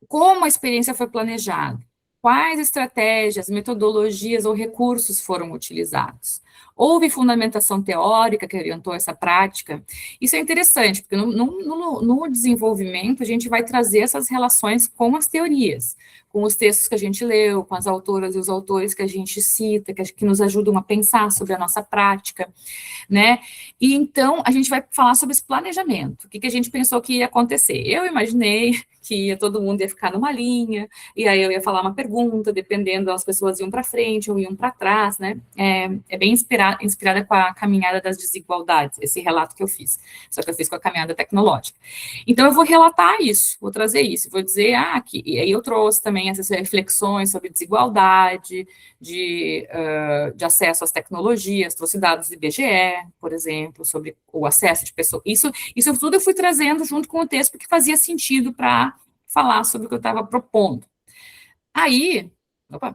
Como a experiência foi planejada? Quais estratégias, metodologias ou recursos foram utilizados? Houve fundamentação teórica que orientou essa prática? Isso é interessante, porque no desenvolvimento a gente vai trazer essas relações com as teorias, com os textos que a gente leu, com as autoras e os autores que a gente cita, que nos ajudam a pensar sobre a nossa prática, né? E então a gente vai falar sobre esse planejamento. O que a gente pensou que ia acontecer? Eu imaginei que todo mundo ia ficar numa linha, e aí eu ia falar uma pergunta, dependendo, as pessoas iam para frente ou iam para trás, né? É bem inspirada com a caminhada das desigualdades, esse relato que eu fiz, só que eu fiz com a caminhada tecnológica. Então, eu vou relatar isso, vou trazer isso, vou dizer, e aí eu trouxe também também essas reflexões sobre desigualdade, de acesso às tecnologias, trouxe dados do IBGE, por exemplo, sobre o acesso de pessoas. Isso tudo eu fui trazendo junto com o texto, porque fazia sentido para falar sobre o que eu estava propondo. Aí,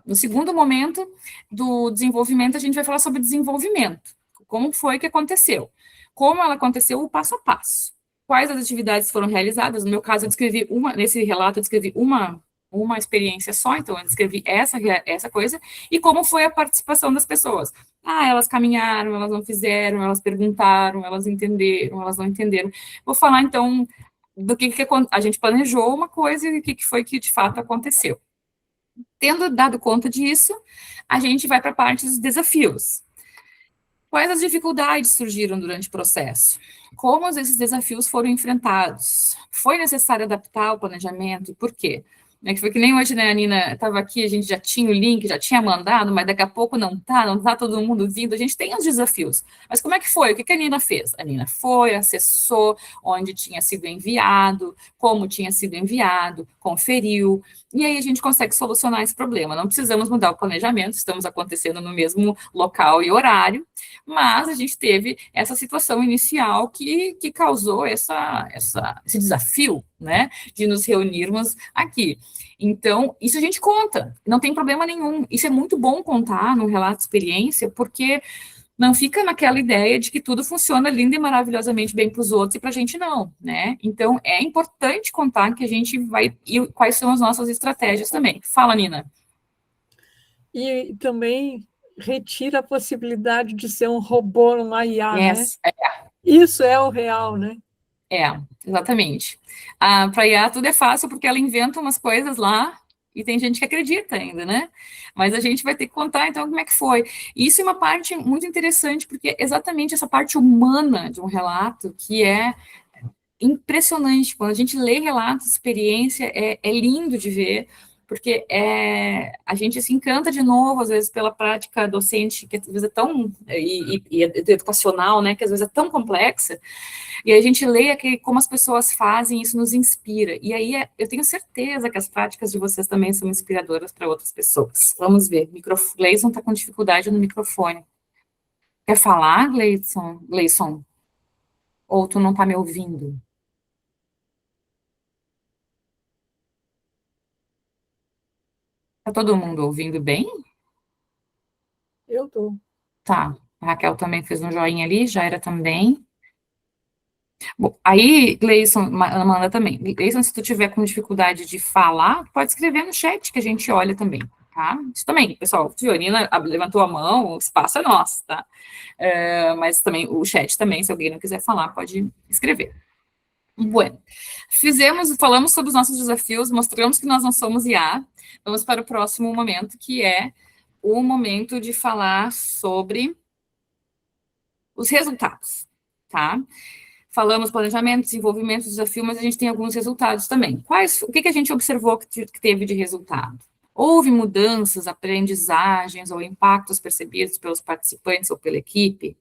no segundo momento do desenvolvimento, a gente vai falar sobre desenvolvimento. Como foi que aconteceu? Como ela aconteceu, o passo a passo. Quais as atividades foram realizadas? No meu caso, eu descrevi nesse relato, eu descrevi uma experiência só, então eu descrevi essa coisa, e como foi a participação das pessoas. Elas caminharam, elas não fizeram, elas perguntaram, elas entenderam, elas não entenderam. Vou falar, então, do que a gente planejou uma coisa e o que foi que, de fato, aconteceu. Tendo dado conta disso, a gente vai para a parte dos desafios. Quais as dificuldades surgiram durante o processo? Como esses desafios foram enfrentados? Foi necessário adaptar o planejamento? E por quê? Que foi que nem hoje, né, a Nina estava aqui, a gente já tinha o link, já tinha mandado, mas daqui a pouco não tá todo mundo vindo, a gente tem os desafios. Mas como é que foi? O que a Nina fez? A Nina foi, acessou onde tinha sido enviado, como tinha sido enviado, conferiu, e aí a gente consegue solucionar esse problema. Não precisamos mudar o planejamento, estamos acontecendo no mesmo local e horário, mas a gente teve essa situação inicial que causou esse desafio, né, de nos reunirmos aqui. Então, isso a gente conta, não tem problema nenhum. Isso é muito bom contar num relato de experiência, porque não fica naquela ideia de que tudo funciona lindo e maravilhosamente bem para os outros e para a gente não, né? Então, é importante contar que a gente vai... E quais são as nossas estratégias também. Fala, Nina. E também retira a possibilidade de ser um robô numa IA, né? Isso é o real, né? Exatamente. Para IA tudo é fácil, porque ela inventa umas coisas lá, e tem gente que acredita ainda, né? Mas a gente vai ter que contar, então, como é que foi. E isso é uma parte muito interessante, porque é exatamente essa parte humana de um relato que é impressionante. Quando a gente lê relatos, experiência, é lindo de ver, porque a gente se encanta de novo, às vezes, pela prática docente, que às vezes é tão, e educacional, né, que às vezes é tão complexa, e a gente lê como as pessoas fazem, isso nos inspira, e aí eu tenho certeza que as práticas de vocês também são inspiradoras para outras pessoas. Vamos ver, Gleison está com dificuldade no microfone. Quer falar, Gleison? Ou tu não está me ouvindo? Está todo mundo ouvindo bem? Eu estou. Tá. A Raquel também fez um joinha ali, já era também. Bom, aí, Gleison, Amanda também. Gleison, se tu tiver com dificuldade de falar, pode escrever no chat que a gente olha também, tá? Isso também, pessoal, Fiorina levantou a mão, o espaço é nosso, tá? Mas também, o chat também, se alguém não quiser falar, pode escrever. Bueno, falamos sobre os nossos desafios, mostramos que nós não somos IA. Vamos para o próximo momento, que é o momento de falar sobre os resultados, tá? Falamos planejamento, desenvolvimento, desafio, mas a gente tem alguns resultados também. O que a gente observou que teve de resultado? Houve mudanças, aprendizagens ou impactos percebidos pelos participantes ou pela equipe?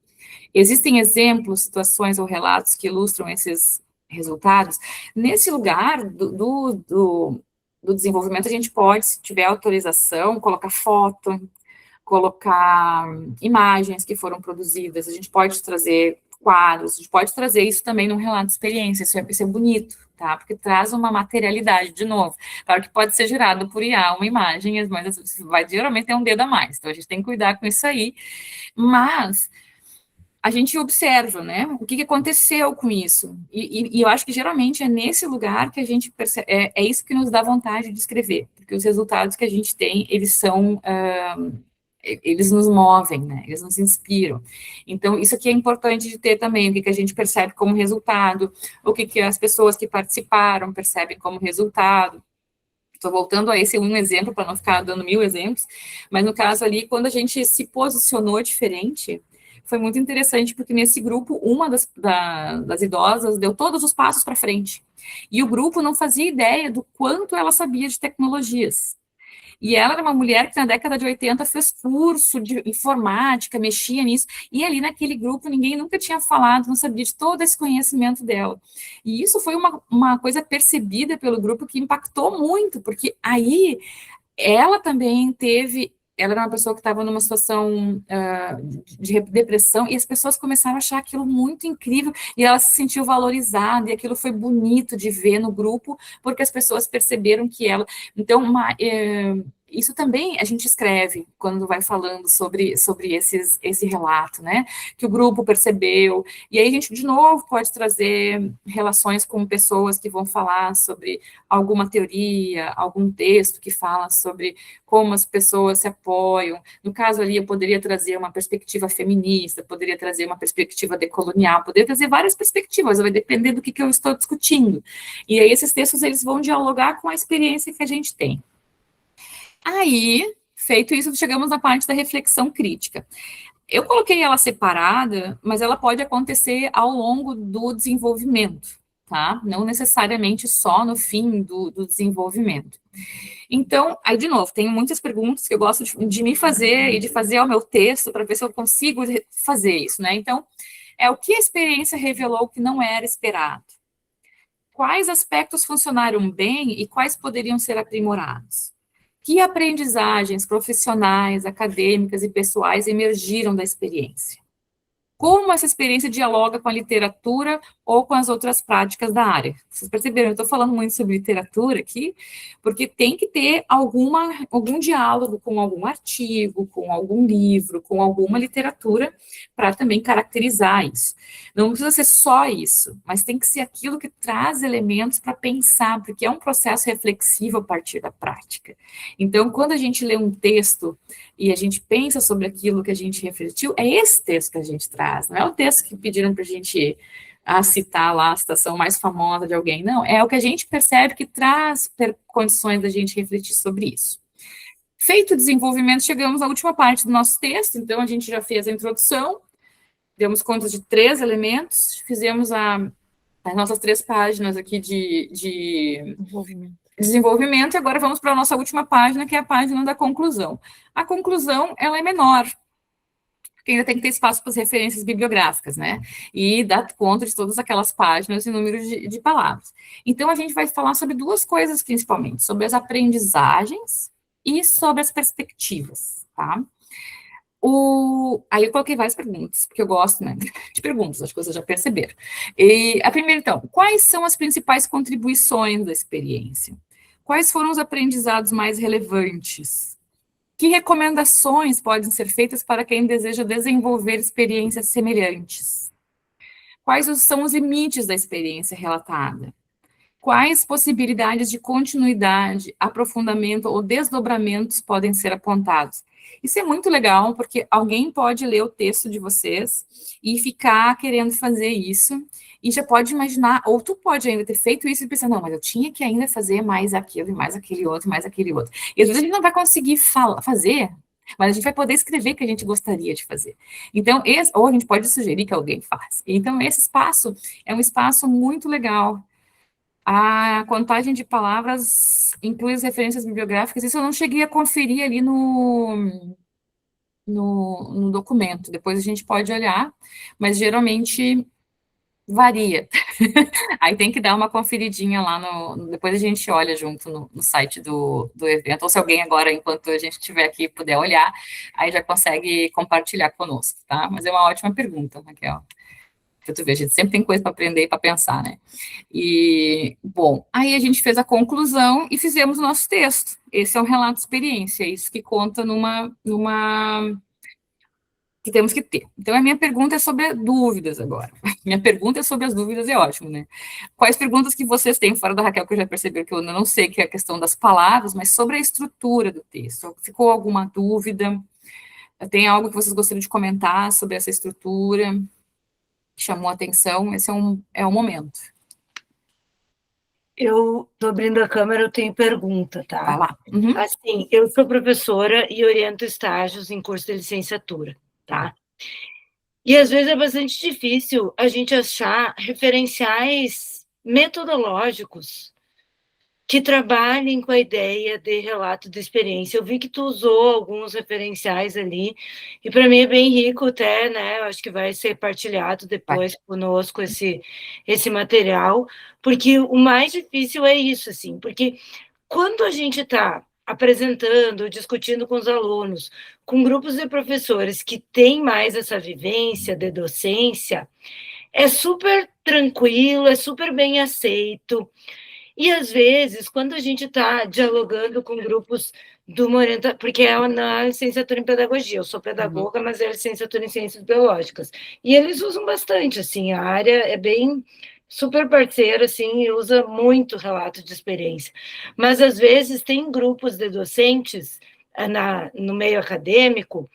Existem exemplos, situações ou relatos que ilustram esses resultados? Nesse lugar do desenvolvimento, a gente pode, se tiver autorização, colocar foto, colocar imagens que foram produzidas, a gente pode trazer quadros, a gente pode trazer isso também num relato de experiência, isso é bonito, tá? Porque traz uma materialidade, de novo. Claro que pode ser gerado por IA uma imagem, mas geralmente tem um dedo a mais, então a gente tem que cuidar com isso aí, mas a gente observa, né, o que aconteceu com isso, e eu acho que geralmente é nesse lugar que a gente percebe, é isso que nos dá vontade de escrever, porque os resultados que a gente tem, eles nos movem, né, eles nos inspiram. Então, isso aqui é importante de ter também, o que a gente percebe como resultado, o que as pessoas que participaram percebem como resultado. Estou voltando a esse um exemplo, para não ficar dando 1000 exemplos, mas no caso ali, quando a gente se posicionou diferente, foi muito interessante, porque nesse grupo, uma das idosas deu todos os passos para frente, e o grupo não fazia ideia do quanto ela sabia de tecnologias. E ela era uma mulher que na década de 80 fez curso de informática, mexia nisso, e ali naquele grupo ninguém nunca tinha falado, não sabia de todo esse conhecimento dela. E isso foi uma coisa percebida pelo grupo que impactou muito, porque aí ela também teve, ela era uma pessoa que estava numa situação de depressão, e as pessoas começaram a achar aquilo muito incrível, e ela se sentiu valorizada, e aquilo foi bonito de ver no grupo, porque as pessoas perceberam que ela... Então, isso também a gente escreve quando vai falando sobre esse relato, né? Que o grupo percebeu, e aí a gente, de novo, pode trazer relações com pessoas que vão falar sobre alguma teoria, algum texto que fala sobre como as pessoas se apoiam. No caso ali, eu poderia trazer uma perspectiva feminista, poderia trazer uma perspectiva decolonial, poderia trazer várias perspectivas, vai depender do que eu estou discutindo. E aí esses textos, eles vão dialogar com a experiência que a gente tem. Aí, feito isso, chegamos na parte da reflexão crítica. Eu coloquei ela separada, mas ela pode acontecer ao longo do desenvolvimento, tá? Não necessariamente só no fim do desenvolvimento. Então, aí, de novo, tenho muitas perguntas que eu gosto de me fazer e de fazer ao meu texto para ver se eu consigo fazer isso, né? Então, o que a experiência revelou que não era esperado? Quais aspectos funcionaram bem e quais poderiam ser aprimorados? Que aprendizagens profissionais, acadêmicas e pessoais emergiram da experiência? Como essa experiência dialoga com a literatura ou com as outras práticas da área? Vocês perceberam, eu estou falando muito sobre literatura aqui, porque tem que ter algum diálogo com algum artigo, com algum livro, com alguma literatura, para também caracterizar isso. Não precisa ser só isso, mas tem que ser aquilo que traz elementos para pensar, porque é um processo reflexivo a partir da prática. Então, quando a gente lê um texto e a gente pensa sobre aquilo que a gente refletiu, é esse texto que a gente traz, não é o texto que pediram para a gente citar lá a citação mais famosa de alguém, não, é o que a gente percebe que traz condições da gente refletir sobre isso. Feito o desenvolvimento, chegamos à última parte do nosso texto, então a gente já fez a introdução, demos conta de 3 elementos, fizemos as nossas 3 páginas aqui de desenvolvimento, e agora vamos para a nossa última página, que é a página da conclusão. A conclusão, ela é menor, porque ainda tem que ter espaço para as referências bibliográficas, né? E dar conta de todas aquelas páginas e número de palavras. Então, a gente vai falar sobre 2 coisas, principalmente, sobre as aprendizagens e sobre as perspectivas, tá? Aí eu coloquei várias perguntas, porque eu gosto, né, de perguntas, acho que vocês já perceberam. E a primeira, então, quais são as principais contribuições da experiência? Quais foram os aprendizados mais relevantes? Que recomendações podem ser feitas para quem deseja desenvolver experiências semelhantes? Quais são os limites da experiência relatada? Quais possibilidades de continuidade, aprofundamento ou desdobramentos podem ser apontados? Isso é muito legal, porque alguém pode ler o texto de vocês e ficar querendo fazer isso, e já pode imaginar, ou tu pode ainda ter feito isso e pensar, não, mas eu tinha que ainda fazer mais aquilo, e mais aquele outro, mais aquele outro. E às vezes a gente não vai conseguir fazer, mas a gente vai poder escrever o que a gente gostaria de fazer. Então, ou a gente pode sugerir que alguém faça. Então, esse espaço é um espaço muito legal. A contagem de palavras inclui as referências bibliográficas, isso eu não cheguei a conferir ali no documento, depois a gente pode olhar, mas geralmente varia. Aí tem que dar uma conferidinha lá, depois a gente olha junto no site do evento, ou se alguém agora, enquanto a gente estiver aqui, puder olhar, aí já consegue compartilhar conosco, tá? Mas é uma ótima pergunta, Raquel. Tu vê, a gente sempre tem coisa para aprender e para pensar, né? E, bom, aí a gente fez a conclusão e fizemos o nosso texto. Esse é um relato de experiência, isso que conta que temos que ter. Então, a minha pergunta é sobre dúvidas agora. Minha pergunta é sobre as dúvidas, é ótimo, né? Quais perguntas que vocês têm, fora da Raquel, que eu já percebi que eu não sei, que é a questão das palavras, mas sobre a estrutura do texto. Ficou alguma dúvida? Tem algo que vocês gostariam de comentar sobre essa estrutura? Chamou a atenção, esse é um momento. Eu estou abrindo a câmera, eu tenho pergunta, tá? Vai lá. Uhum. Assim, eu sou professora e oriento estágios em curso de licenciatura, tá? E às vezes é bastante difícil a gente achar referenciais metodológicos que trabalhem com a ideia de relato de experiência. Eu vi que tu usou alguns referenciais ali, e para mim é bem rico até, né? Eu acho que vai ser partilhado depois conosco esse material, porque o mais difícil é isso, assim, porque quando a gente está apresentando, discutindo com os alunos, com grupos de professores que têm mais essa vivência de docência, é super tranquilo, é super bem aceito. E, às vezes, quando a gente está dialogando com grupos de uma orientação, porque é na licenciatura em pedagogia, eu sou pedagoga, mas é licenciatura em ciências biológicas, e eles usam bastante, assim, a área é bem super parceira, assim, e usa muito relato de experiência. Mas, às vezes, tem grupos de docentes no meio acadêmico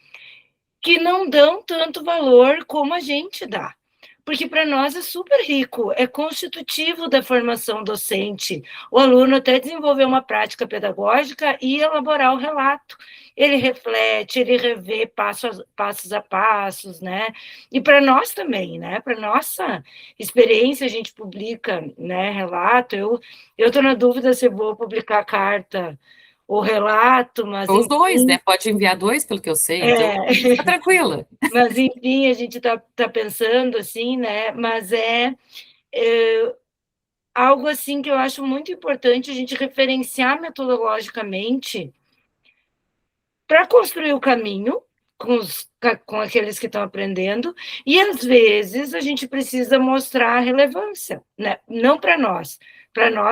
que não dão tanto valor como a gente dá. Porque para nós é super rico, é constitutivo da formação docente. O aluno até desenvolver uma prática pedagógica e elaborar o relato. Ele reflete, ele revê passos a passos, né? E para nós também, né? Para nossa experiência, a gente publica, né, relato. Eu estou na dúvida se vou publicar carta ou relato, mas... Os dois, né? Pode enviar dois, pelo que eu sei, então fica tranquila. Mas, enfim, a gente tá pensando assim, né? Mas é algo assim que eu acho muito importante a gente referenciar metodologicamente para construir o caminho com aqueles que estão aprendendo, e às vezes a gente precisa mostrar a relevância, né? Não para nós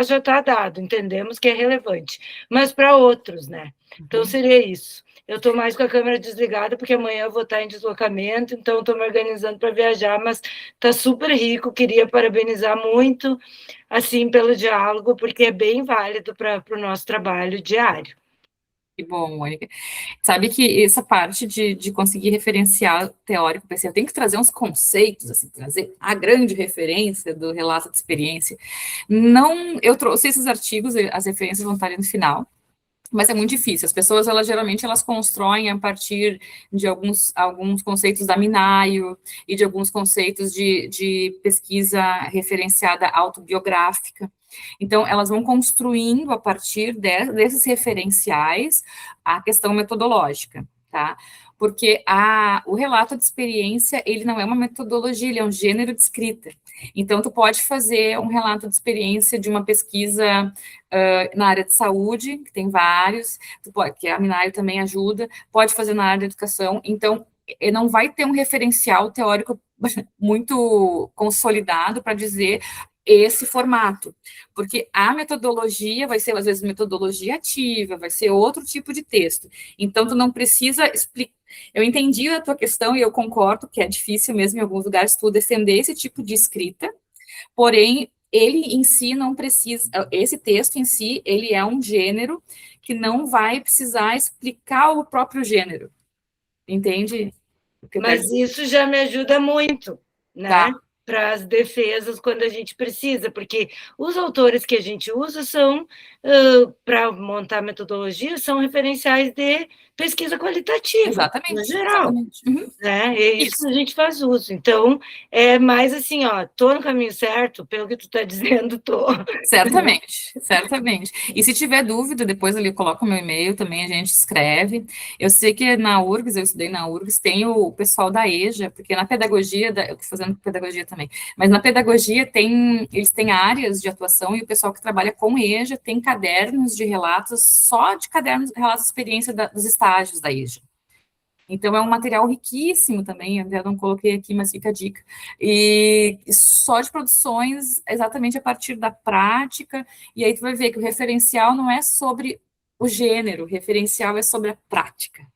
já está dado, entendemos que é relevante, mas para outros, né? Então seria isso. Eu estou mais com a câmera desligada, porque amanhã eu vou estar em deslocamento, então estou me organizando para viajar, mas está super rico, queria parabenizar muito, assim, pelo diálogo, porque é bem válido para o nosso trabalho diário. Que bom, Mônica. Sabe que essa parte de conseguir referenciar teórico, pensei, eu tenho que trazer uns conceitos, assim, trazer a grande referência do relato de experiência. Não, eu trouxe esses artigos, as referências vão estar ali no final, mas é muito difícil. As pessoas, geralmente, elas constroem a partir de alguns conceitos da Minayo e de alguns conceitos de pesquisa referenciada autobiográfica. Então, elas vão construindo, a partir desses referenciais, a questão metodológica, tá? Porque o relato de experiência, ele não é uma metodologia, ele é um gênero de escrita. Então, tu pode fazer um relato de experiência de uma pesquisa na área de saúde, que tem vários, que a Minayo também ajuda, pode fazer na área de educação. Então, não vai ter um referencial teórico muito consolidado para dizer esse formato, porque a metodologia vai ser, às vezes, metodologia ativa, vai ser outro tipo de texto. Então, tu não precisa explicar. Eu entendi a tua questão e eu concordo que é difícil mesmo em alguns lugares tu defender esse tipo de escrita, porém, ele em si não precisa, esse texto em si, ele é um gênero que não vai precisar explicar o próprio gênero, entende? Mas isso já me ajuda muito, né? Tá. Para as defesas quando a gente precisa, porque os autores que a gente usa são, para montar metodologia, são referenciais de pesquisa qualitativa, exatamente, no geral. Exatamente. Uhum. Né? É isso que a gente faz uso. Então, é mais assim, ó, tô no caminho certo, pelo que tu está dizendo, tô. Certamente, certamente. E se tiver dúvida, depois ali eu coloco o meu e-mail também, a gente escreve. Eu sei que na URGS, eu estudei na URGS, tem o pessoal da EJA, porque na pedagogia, eu estou fazendo pedagogia também, mas na pedagogia eles têm áreas de atuação e o pessoal que trabalha com EJA tem cadernos de relatos, só de cadernos de relatos de experiência dos estágios da EJA. Então, é um material riquíssimo também, eu não coloquei aqui, mas fica a dica. E só de produções exatamente a partir da prática, e aí tu vai ver que o referencial não é sobre o gênero, o referencial é sobre a prática.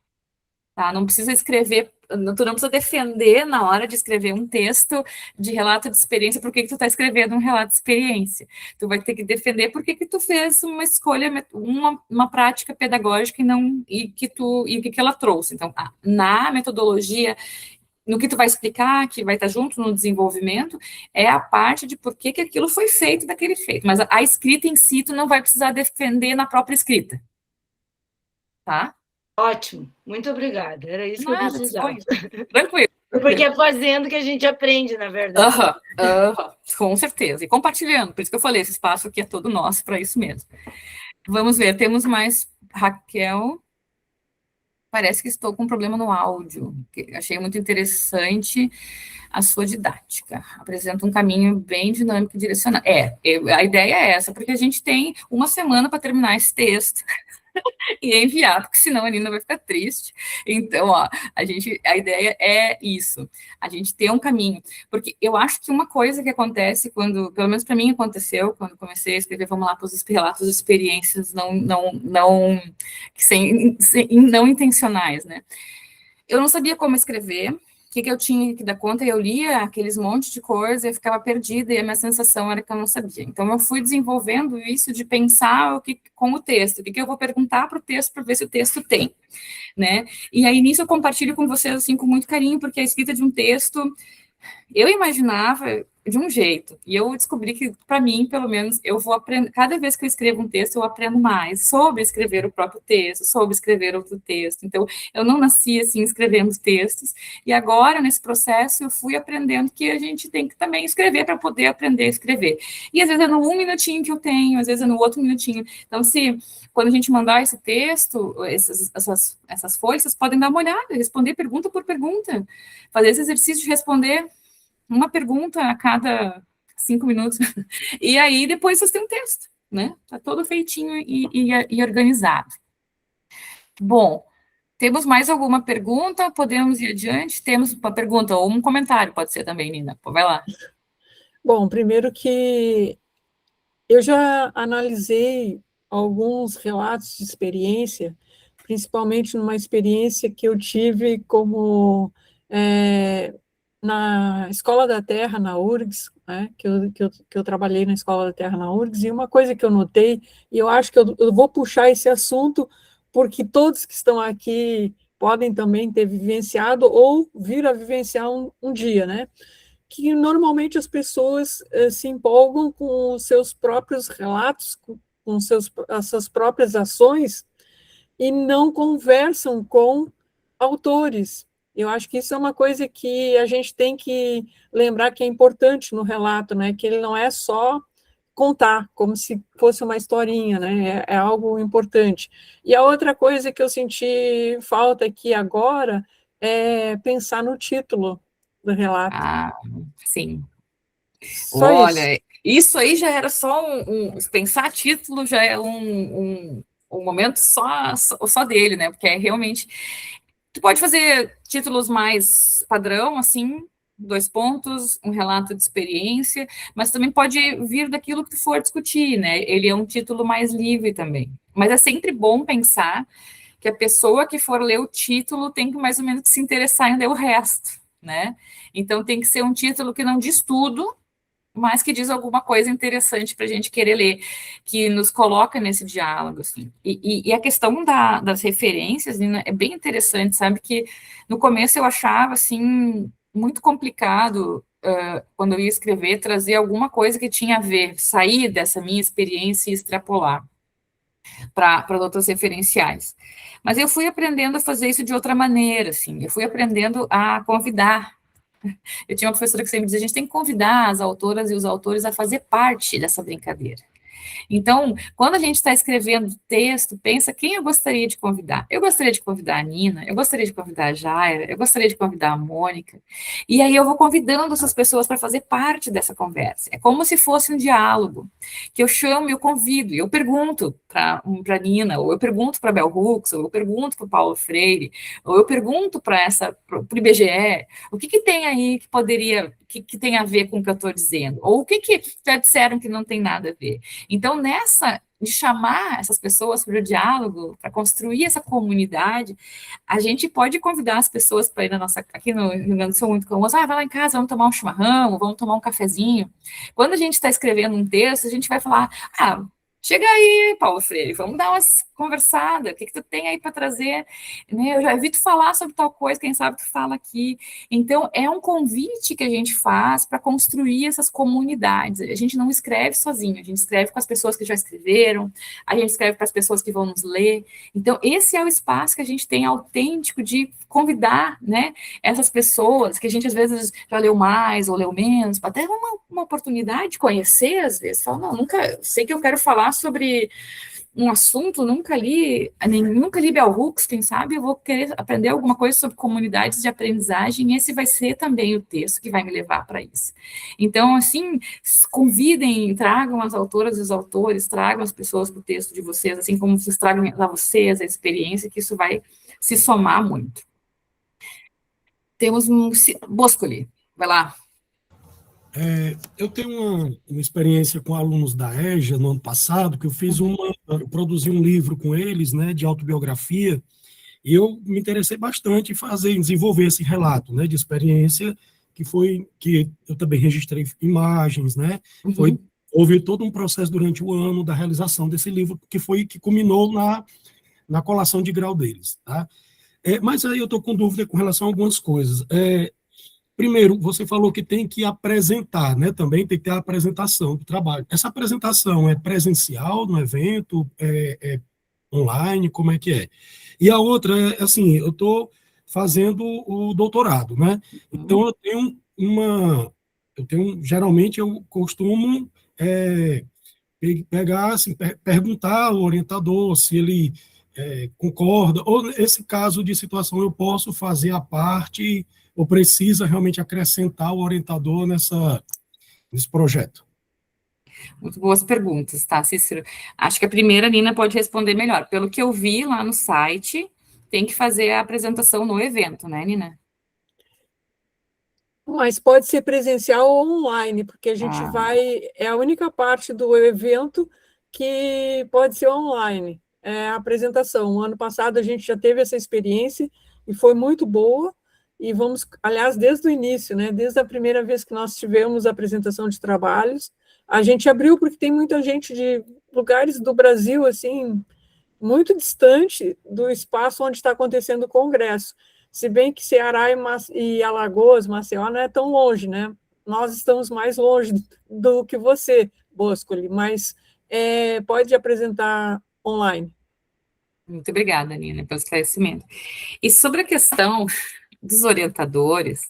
Tá? Não precisa escrever, tu não precisa defender na hora de escrever um texto de relato de experiência, por que tu está escrevendo um relato de experiência. Tu vai ter que defender por que tu fez uma escolha, uma prática pedagógica e o que ela trouxe. Então, na metodologia, no que tu vai explicar, que vai estar junto no desenvolvimento, é a parte de por que aquilo foi feito daquele jeito. Mas a escrita em si, tu não vai precisar defender na própria escrita. Tá? Ótimo, muito obrigada. Era isso que eu Nada, precisava. tranquilo. Porque é fazendo que a gente aprende, na verdade. Com certeza. E compartilhando, por isso que eu falei, esse espaço aqui é todo nosso para isso mesmo. Vamos ver, temos mais Raquel. Parece que estou com um problema no áudio. Achei muito interessante a sua didática. Apresenta um caminho bem dinâmico e direcionado. A ideia é essa, porque a gente tem uma semana para terminar esse texto e enviar, porque senão a Nina vai ficar triste. Então, a ideia é isso, a gente ter um caminho, porque eu acho que uma coisa que acontece quando, pelo menos para mim aconteceu, quando comecei a escrever, vamos lá, para os relatos de experiências não intencionais, né? Eu não sabia como escrever, o que eu tinha que dar conta, eu lia aqueles monte de coisa, eu ficava perdida, e a minha sensação era que eu não sabia. Então, eu fui desenvolvendo isso de pensar com o texto, o que eu vou perguntar para o texto, para ver se o texto tem, né? E aí, nisso, eu compartilho com vocês, assim, com muito carinho, porque a escrita de um texto, eu imaginava de um jeito, e eu descobri que, para mim, pelo menos, eu vou aprender, cada vez que eu escrevo um texto, eu aprendo mais sobre escrever o próprio texto, sobre escrever outro texto. Então, eu não nasci, assim, escrevendo textos, e agora, nesse processo, eu fui aprendendo que a gente tem que também escrever para poder aprender a escrever. E, às vezes, é no 1 minutinho que eu tenho, às vezes é no outro minutinho. Então, quando a gente mandar esse texto, essas folhas, vocês podem dar uma olhada, responder pergunta por pergunta, fazer esse exercício de responder uma pergunta a cada 5 minutos, e aí depois vocês têm um texto, né? Tá todo feitinho e organizado. Bom, temos mais alguma pergunta? Podemos ir adiante? Temos uma pergunta ou um comentário, pode ser também, Nina. Vai lá. Bom, primeiro que eu já analisei alguns relatos de experiência, principalmente numa experiência que eu tive como na Escola da Terra, na URGS, né, que eu trabalhei na Escola da Terra, na URGS, e uma coisa que eu notei, e eu acho que eu vou puxar esse assunto, porque todos que estão aqui podem também ter vivenciado ou vir a vivenciar um dia, né? Que normalmente as pessoas se empolgam com os seus próprios relatos, com as suas próprias ações, e não conversam com autores. Eu acho que isso é uma coisa que a gente tem que lembrar que é importante no relato, né? Que ele não é só contar, como se fosse uma historinha, né? É algo importante. E a outra coisa que eu senti falta aqui agora é pensar no título do relato. Sim. Só Olha, isso aí já era só pensar título já é um momento só dele, né? Porque é realmente... Tu pode fazer títulos mais padrão, assim, 2 pontos, um relato de experiência, mas também pode vir daquilo que tu for discutir, né? Ele é um título mais livre também. Mas é sempre bom pensar que a pessoa que for ler o título tem que mais ou menos se interessar em ler o resto, né? Então tem que ser um título que não diz tudo, mas que diz alguma coisa interessante para a gente querer ler, que nos coloca nesse diálogo, assim. E a questão das referências, Nina, é bem interessante, sabe, que no começo eu achava, assim, muito complicado, quando eu ia escrever, trazer alguma coisa que tinha a ver, sair dessa minha experiência e extrapolar para outros referenciais. Mas eu fui aprendendo a fazer isso de outra maneira, assim, eu fui aprendendo a convidar. Eu tinha uma professora que sempre dizia, a gente tem que convidar as autoras e os autores a fazer parte dessa brincadeira. Então, quando a gente está escrevendo texto, pensa quem eu gostaria de convidar. Eu gostaria de convidar a Nina, eu gostaria de convidar a Jaira, eu gostaria de convidar a Mônica. E aí eu vou convidando essas pessoas para fazer parte dessa conversa. É como se fosse um diálogo, que eu chamo e eu convido, e eu pergunto para a Nina, ou eu pergunto para a Bell Hooks, ou eu pergunto para o Paulo Freire, ou eu pergunto para o IBGE, o que tem aí que poderia, que tem a ver com o que eu estou dizendo, ou o que já disseram que não tem nada a ver. Então, nessa de chamar essas pessoas para o diálogo, para construir essa comunidade, a gente pode convidar as pessoas para ir aqui no Rio Grande do Sul, muito famoso, vai lá em casa, vamos tomar um chimarrão, vamos tomar um cafezinho. Quando a gente está escrevendo um texto, a gente vai falar, chega aí, Paulo Freire, vamos dar umas conversada, o que tu tem aí para trazer, né? Eu já vi tu falar sobre tal coisa, quem sabe tu fala aqui. Então, é um convite que a gente faz para construir essas comunidades. A gente não escreve sozinho, a gente escreve com as pessoas que já escreveram, a gente escreve para as pessoas que vão nos ler. Então, esse é o espaço que a gente tem autêntico de convidar, né, essas pessoas que a gente, às vezes, já leu mais ou leu menos, até uma oportunidade de conhecer, às vezes. Fala, não, nunca, sei que eu quero falar sobre um assunto, nunca li Bell Hooks, quem sabe eu vou querer aprender alguma coisa sobre comunidades de aprendizagem, e esse vai ser também o texto que vai me levar para isso. Então, assim, convidem, tragam as autoras e os autores, tragam as pessoas para o texto de vocês, assim como vocês tragam a vocês a experiência, que isso vai se somar muito. Temos um Boscoli, vai lá. Eu tenho uma experiência com alunos da EJA no ano passado, que eu produzi um livro com eles, né, de autobiografia, e eu me interessei bastante em desenvolver esse relato, né, de experiência, que eu também registrei imagens, né, houve todo um processo durante o ano da realização desse livro, que culminou na colação de grau deles, tá? Mas aí eu estou com dúvida com relação a algumas coisas. Primeiro, você falou que tem que apresentar, né? Também tem que ter a apresentação do trabalho. Essa apresentação é presencial no evento, é online, como é que é? E a outra é, assim, eu estou fazendo o doutorado, né? Então, geralmente eu costumo pegar, assim, perguntar ao orientador se ele concorda, ou nesse caso de situação eu posso fazer a parte, ou precisa realmente acrescentar o orientador nesse projeto? Muito boas perguntas, tá, Cícero? Acho que a primeira, a Nina pode responder melhor. Pelo que eu vi lá no site, tem que fazer a apresentação no evento, né, Nina? Mas pode ser presencial ou online, porque a gente é a única parte do evento que pode ser online, é a apresentação. O ano passado a gente já teve essa experiência e foi muito boa, e aliás, desde o início, né, desde a primeira vez que nós tivemos a apresentação de trabalhos, a gente abriu porque tem muita gente de lugares do Brasil, assim, muito distante do espaço onde está acontecendo o congresso. Se bem que Ceará e Alagoas, Maceió, não é tão longe, né? Nós estamos mais longe do que você, Boscoli, mas pode apresentar online. Muito obrigada, Nina, pelo esclarecimento. E sobre a questão dos orientadores,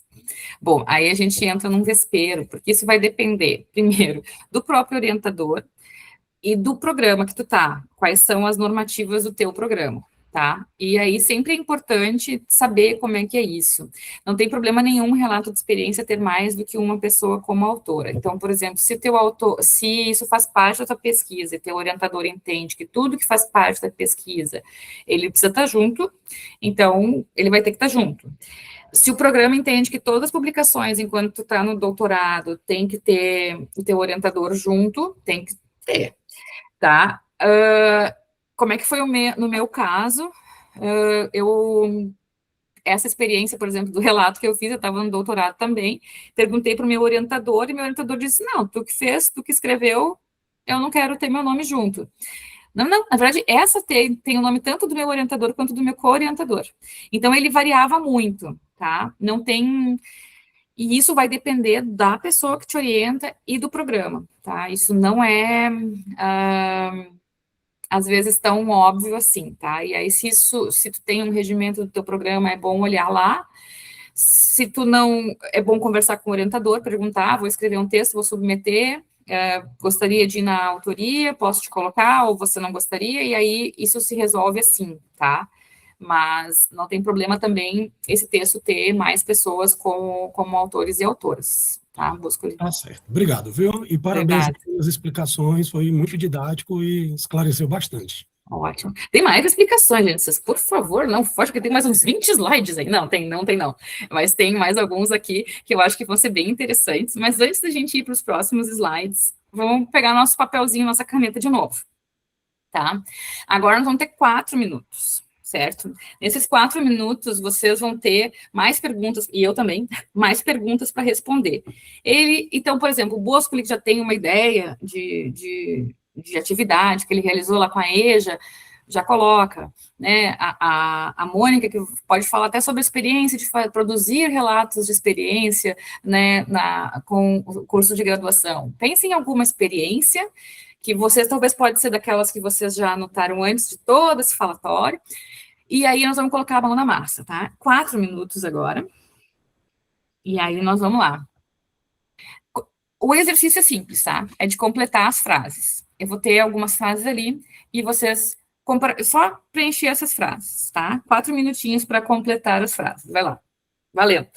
bom, aí a gente entra num vespeiro, porque isso vai depender, primeiro, do próprio orientador e do programa que tu tá, quais são as normativas do teu programa, tá? E aí sempre é importante saber como é que é isso. Não tem problema nenhum relato de experiência ter mais do que uma pessoa como autora. Então, por exemplo, se isso faz parte da tua pesquisa e teu orientador entende que tudo que faz parte da pesquisa, ele precisa estar junto, então ele vai ter que estar junto. Se o programa entende que todas as publicações, enquanto tu está no doutorado, tem que ter o teu orientador junto, tem que ter, tá? Como é que foi no meu caso? Essa experiência, por exemplo, do relato que eu fiz, eu estava no doutorado também, perguntei para o meu orientador, e meu orientador disse, não, tu que fez, tu que escreveu, eu não quero ter meu nome junto. Não, na verdade, essa tem o nome tanto do meu orientador quanto do meu co-orientador. Então, ele variava muito, tá? Não tem... E isso vai depender da pessoa que te orienta e do programa, tá? Isso não é, às vezes, tão óbvio assim, tá? E aí, se tu tem um regimento do teu programa, é bom olhar lá. Se tu não... É bom conversar com o orientador, perguntar, vou escrever um texto, vou submeter... gostaria de ir na autoria, posso te colocar, ou você não gostaria, e aí isso se resolve assim, tá? Mas não tem problema também esse texto ter mais pessoas como autores e autoras, tá? Boscoli. Tá certo. Obrigado, viu? E parabéns pelas explicações, foi muito didático e esclareceu bastante. Ótimo. Tem mais explicações, gente. Vocês, por favor, não foge, porque tem mais uns 20 slides aí. Não tem não. Mas tem mais alguns aqui que eu acho que vão ser bem interessantes. Mas antes da gente ir para os próximos slides, vamos pegar nosso papelzinho, nossa caneta de novo, tá? Agora nós vamos ter 4 minutos, certo? Nesses 4 minutos, vocês vão ter mais perguntas, e eu também, mais perguntas para responder. Então, por exemplo, o Boscoli já tem uma ideia de atividade que ele realizou lá com a EJA, já coloca, né? A Mônica, que pode falar até sobre a experiência de produzir relatos de experiência, né, com o curso de graduação. Pensem em alguma experiência que vocês, talvez pode ser daquelas que vocês já anotaram antes de todo esse falatório, e aí nós vamos colocar a mão na massa, tá? 4 minutos agora, e aí nós vamos lá. O exercício é simples, tá? É de completar as frases. Eu vou ter algumas frases ali e vocês só preencher essas frases, tá? 4 minutinhos para completar as frases. Vai lá. Valendo.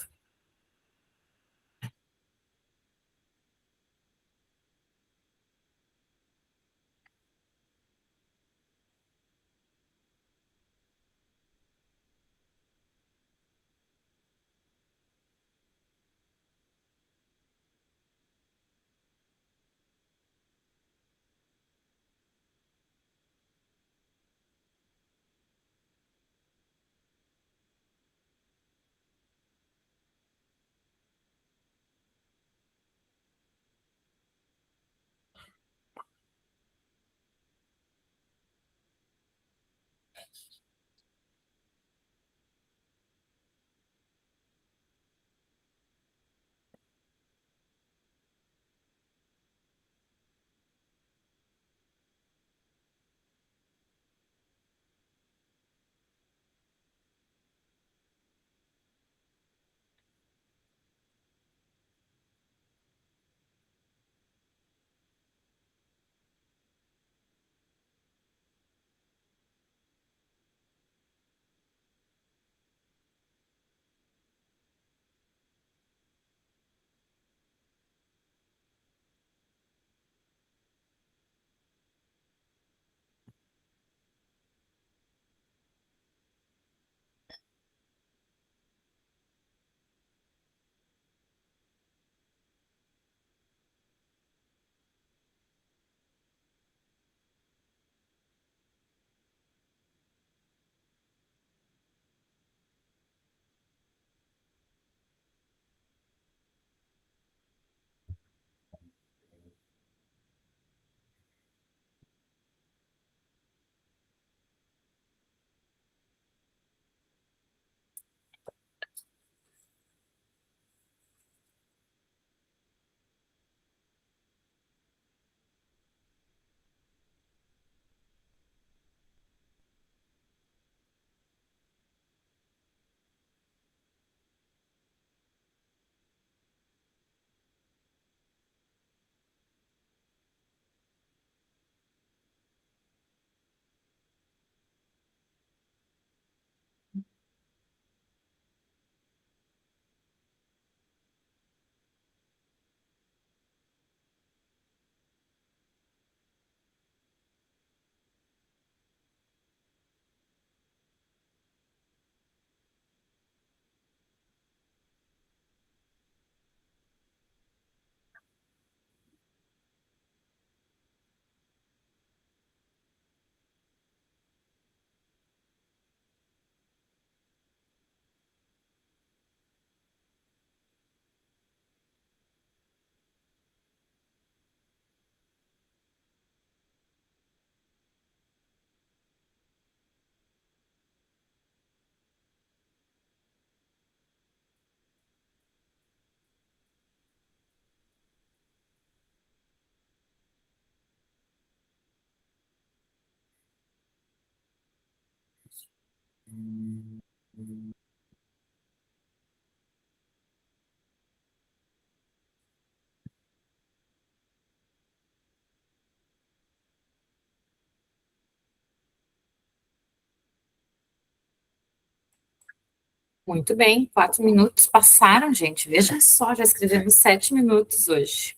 Muito bem, 4 minutos passaram, gente. Veja só, já escrevemos 7 minutos hoje.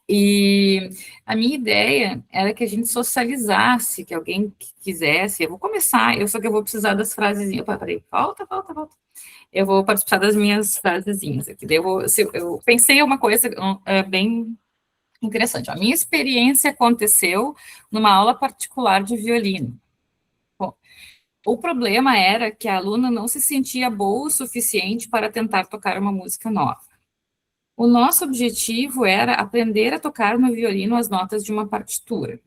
E a minha ideia era que a gente socializasse, que alguém que quisesse. Eu vou começar, eu só que eu vou precisar das frasezinhas. Opa, peraí, volta. Eu vou participar das minhas frasezinhas aqui. Daí eu pensei em uma coisa bem interessante. A minha experiência aconteceu numa aula particular de violino. Bom, o problema era que a aluna não se sentia boa o suficiente para tentar tocar uma música nova. O nosso objetivo era aprender a tocar no violino as notas de uma partitura.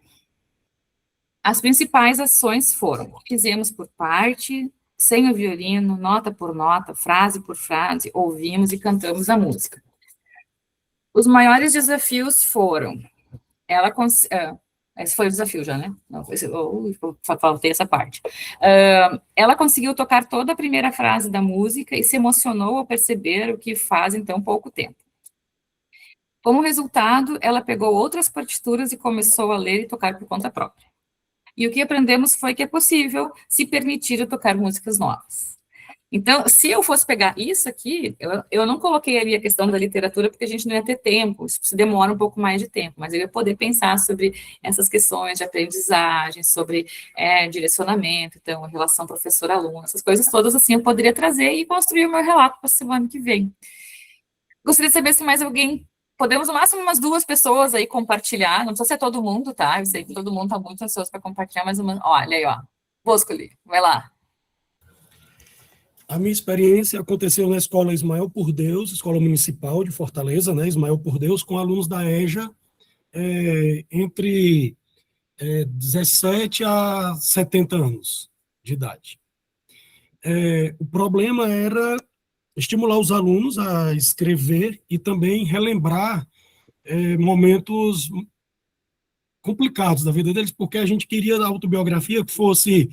As principais ações foram: fizemos por parte, sem o violino, nota por nota, frase por frase, ouvimos e cantamos a música. Os maiores desafios foram, esse foi o desafio já, né? Não, faltei essa parte. Ela conseguiu tocar toda a primeira frase da música e se emocionou ao perceber o que faz em tão pouco tempo. Como resultado, ela pegou outras partituras e começou a ler e tocar por conta própria. E o que aprendemos foi que é possível se permitir tocar músicas novas. Então, se eu fosse pegar isso aqui, eu não coloquei ali a questão da literatura, porque a gente não ia ter tempo, isso demora um pouco mais de tempo, mas eu ia poder pensar sobre essas questões de aprendizagem, sobre direcionamento, então, relação professor-aluno, essas coisas todas, assim, eu poderia trazer e construir o meu relato para a semana que vem. Gostaria de saber se mais alguém... Podemos, no máximo, umas 2 pessoas aí compartilhar, não precisa ser todo mundo, tá? Eu sei que todo mundo está muito ansioso para compartilhar, mas olha aí, ó. Boscoli, vai lá. A minha experiência aconteceu na escola Ismael por Deus, escola municipal de Fortaleza, né? Ismael por Deus, com alunos da EJA, entre 17 a 70 anos de idade. O problema era estimular os alunos a escrever e também relembrar momentos complicados da vida deles, porque a gente queria a autobiografia que fosse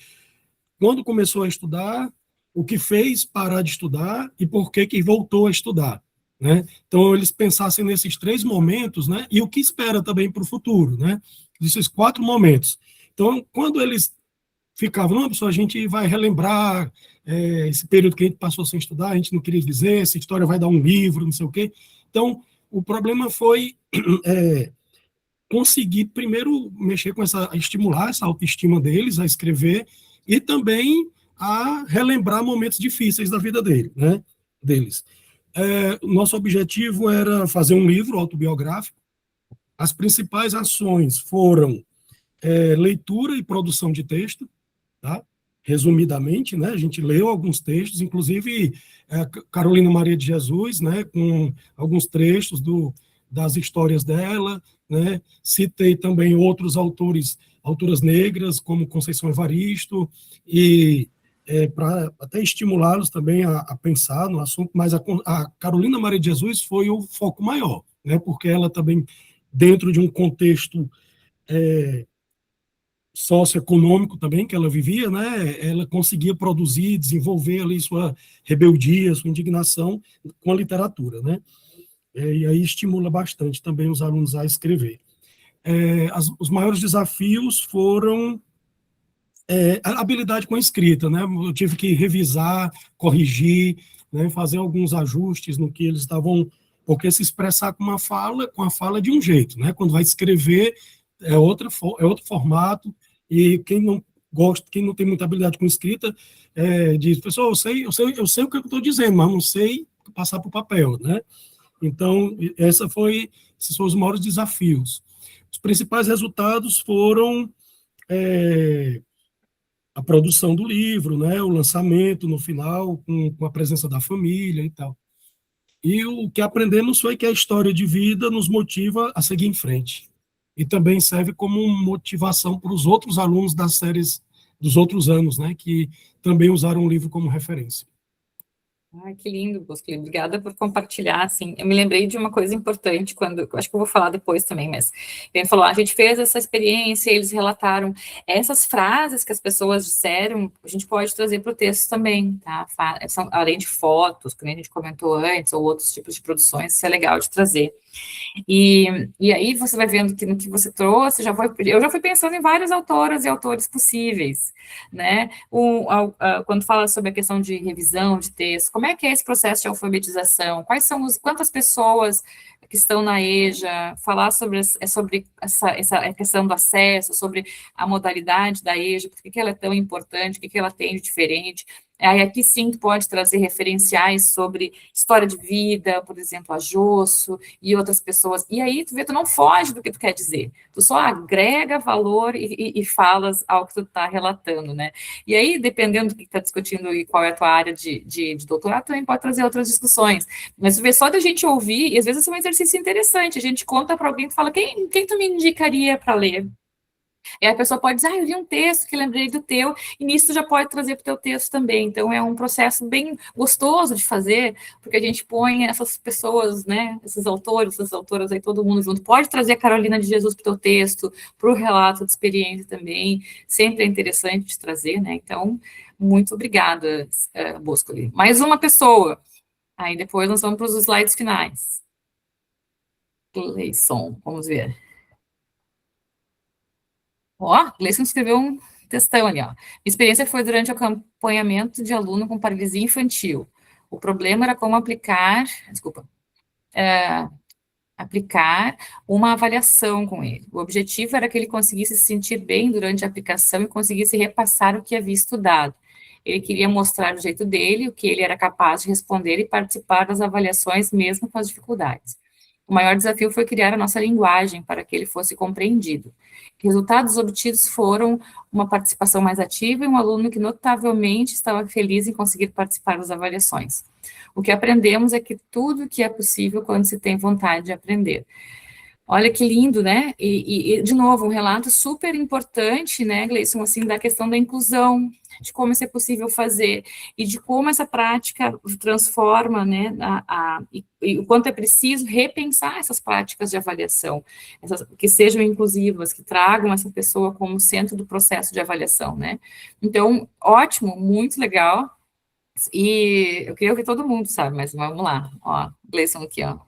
quando começou a estudar, o que fez parar de estudar e por que voltou a estudar, né? Então, eles pensassem nesses 3 momentos, né? E o que espera também para o futuro, né? Esses 4 momentos. Então, quando eles ficavam, não, pessoal, a gente vai relembrar esse período que a gente passou sem estudar, a gente não queria dizer, essa história vai dar um livro, não sei o quê. Então, o problema foi conseguir, primeiro, mexer com estimular essa autoestima deles, a escrever, e também a relembrar momentos difíceis da vida deles. Nosso objetivo era fazer um livro autobiográfico. As principais ações foram leitura e produção de texto, tá? Resumidamente, né? A gente leu alguns textos, inclusive Carolina Maria de Jesus, né? Com alguns trechos das histórias dela, né? Citei também outros autoras negras, como Conceição Evaristo, e para até estimulá-los também a pensar no assunto, mas a Carolina Maria de Jesus foi o foco maior, né? Porque ela também, dentro de um contexto socioeconômico também que ela vivia, né? Ela conseguia produzir, desenvolver ali sua rebeldia, sua indignação com a literatura, né? E aí estimula bastante também os alunos a escrever. Os maiores desafios foram a habilidade com a escrita, né? Eu tive que revisar, corrigir, né? Fazer alguns ajustes no que eles estavam, porque se expressar com a fala de um jeito, né? Quando vai escrever é outro formato, e quem não gosta, quem não tem muita habilidade com escrita, diz, pessoal, eu sei o que eu estou dizendo, mas não sei passar para o papel, né? Então, esses foram os maiores desafios. Os principais resultados foram a produção do livro, né, o lançamento no final, com a presença da família e tal. E o que aprendemos foi que a história de vida nos motiva a seguir em frente. E também serve como motivação para os outros alunos das séries dos outros anos, né, que também usaram o livro como referência. Ai, que lindo, Bosco. Obrigada por compartilhar, assim. Eu me lembrei de uma coisa importante, acho que eu vou falar depois também, mas ele falou, a gente fez essa experiência, eles relataram essas frases que as pessoas disseram, a gente pode trazer para o texto também, tá? Além de fotos, que a gente comentou antes, ou outros tipos de produções, isso é legal de trazer. E aí você vai vendo que no que você trouxe, eu já fui pensando em várias autoras e autores possíveis, né? Quando fala sobre a questão de revisão de texto, como é que é esse processo de alfabetização? Quantas pessoas que estão na EJA, falar sobre essa questão do acesso, sobre a modalidade da EJA, por que ela é tão importante, o que ela tem de diferente. Aí aqui sim tu pode trazer referenciais sobre história de vida, por exemplo, a Josso e outras pessoas. E aí tu vê, tu não foge do que tu quer dizer, tu só agrega valor e falas ao que tu está relatando, né? E aí, dependendo do que está discutindo e qual é a tua área de doutorado, também pode trazer outras discussões. Mas tu vê, só da gente ouvir, e às vezes é um exercício interessante, a gente conta para alguém, tu fala, quem tu me indicaria para ler? E aí a pessoa pode dizer, eu li um texto que lembrei do teu, e nisso já pode trazer para o teu texto também. Então, é um processo bem gostoso de fazer, porque a gente põe essas pessoas, né, esses autores, essas autoras aí, todo mundo junto. Pode trazer a Carolina de Jesus para o teu texto, para o relato de experiência também, sempre é interessante de trazer, né? Então, muito obrigada, Boscoli. Mais uma pessoa. Aí depois nós vamos para os slides finais. Gleison, vamos ver. Ó, Gleison escreveu um textão ali, ó. Minha experiência foi durante o acompanhamento de aluno com paralisia infantil. O problema era como aplicar uma avaliação com ele. O objetivo era que ele conseguisse se sentir bem durante a aplicação e conseguisse repassar o que havia estudado. Ele queria mostrar do jeito dele o que ele era capaz de responder e participar das avaliações mesmo com as dificuldades. O maior desafio foi criar a nossa linguagem para que ele fosse compreendido. Resultados obtidos foram uma participação mais ativa e um aluno que notavelmente estava feliz em conseguir participar das avaliações. O que aprendemos é que tudo que é possível quando se tem vontade de aprender. Olha que lindo, né? E de novo, um relato super importante, né, Gleison, assim, da questão da inclusão, de como isso é possível fazer, e de como essa prática transforma, né, e o quanto é preciso repensar essas práticas de avaliação, que sejam inclusivas, que tragam essa pessoa como centro do processo de avaliação, né? Então, ótimo, muito legal, e eu queria ouvir todo mundo, sabe, mas vamos lá, ó, Gleison aqui, ó.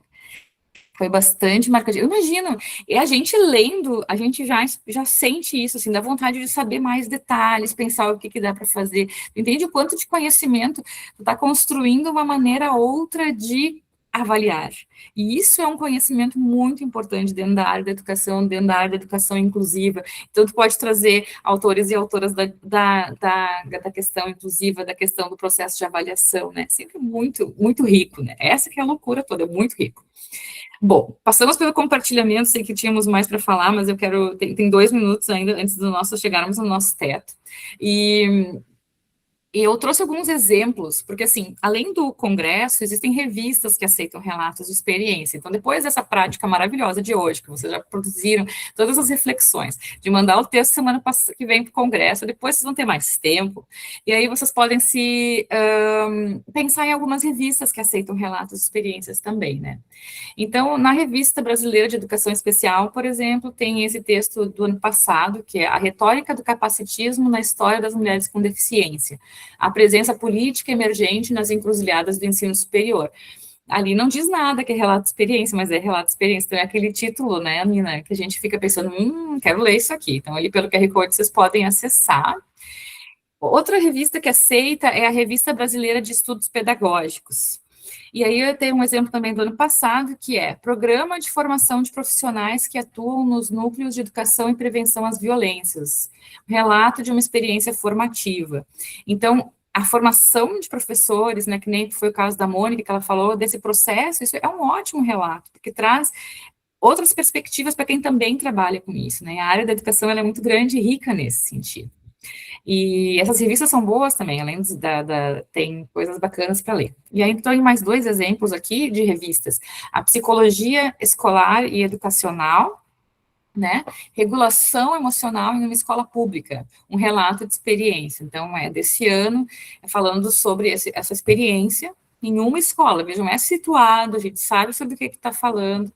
Foi bastante marcante. Eu imagino, e a gente lendo, a gente já sente isso, assim, dá vontade de saber mais detalhes, pensar o que dá para fazer. Entende o quanto de conhecimento tu está construindo uma maneira outra de avaliar. E isso é um conhecimento muito importante dentro da área da educação, dentro da área da educação inclusiva. Então, tu pode trazer autores e autoras da questão inclusiva, da questão do processo de avaliação, né? Sempre muito, muito rico, né? Essa que é a loucura toda, é muito rico. Bom, passamos pelo compartilhamento, sei que tínhamos mais para falar, mas eu quero, tem 2 minutos ainda antes do chegarmos no nosso teto. E eu trouxe alguns exemplos, porque, assim, além do congresso, existem revistas que aceitam relatos de experiência. Então, depois dessa prática maravilhosa de hoje, que vocês já produziram todas as reflexões, de mandar o texto semana que vem para o congresso, depois vocês vão ter mais tempo, e aí vocês podem pensar em algumas revistas que aceitam relatos de experiências também, né? Então, na Revista Brasileira de Educação Especial, por exemplo, tem esse texto do ano passado, que é A Retórica do Capacitismo na História das Mulheres com Deficiência, a presença política emergente nas encruzilhadas do ensino superior. Ali não diz nada que é relato de experiência, mas é relato de experiência, então é aquele título, né, Nina, que a gente fica pensando, quero ler isso aqui. Então, ali pelo QR Code vocês podem acessar. Outra revista que aceita é a Revista Brasileira de Estudos Pedagógicos. E aí eu tenho um exemplo também do ano passado, que é Programa de Formação de Profissionais que Atuam nos Núcleos de Educação e Prevenção às Violências. Relato de uma experiência formativa. Então, a formação de professores, né, que nem foi o caso da Mônica, que ela falou desse processo, isso é um ótimo relato, porque traz outras perspectivas para quem também trabalha com isso, né? A área da educação ela é muito grande e rica nesse sentido. E essas revistas são boas também, além tem coisas bacanas para ler. E aí, então, mais 2 exemplos aqui de revistas. A Psicologia Escolar e Educacional, né? Regulação Emocional em uma Escola Pública, um relato de experiência. Então, é desse ano, falando sobre essa experiência em uma escola. Vejam, é situado, a gente sabe sobre o que está falando.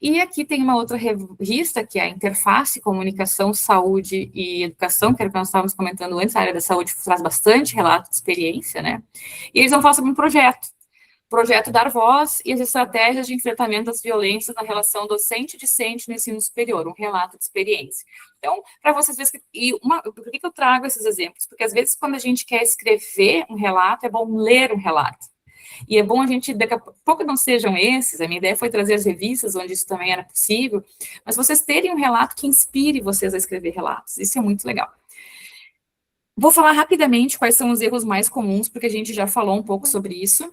E aqui tem uma outra revista, que é a Interface, Comunicação, Saúde e Educação, que era o que nós estávamos comentando antes, a área da saúde traz bastante relato de experiência, né? E eles vão falar sobre um projeto Dar Voz e as estratégias de enfrentamento das violências na relação docente-discente no ensino superior, um relato de experiência. Então, para vocês verem, por que eu trago esses exemplos? Porque às vezes quando a gente quer escrever um relato, é bom ler um relato. E é bom a gente, daqui a pouco não sejam esses, a minha ideia foi trazer as revistas onde isso também era possível, mas vocês terem um relato que inspire vocês a escrever relatos, isso é muito legal. Vou falar rapidamente quais são os erros mais comuns, porque a gente já falou um pouco sobre isso,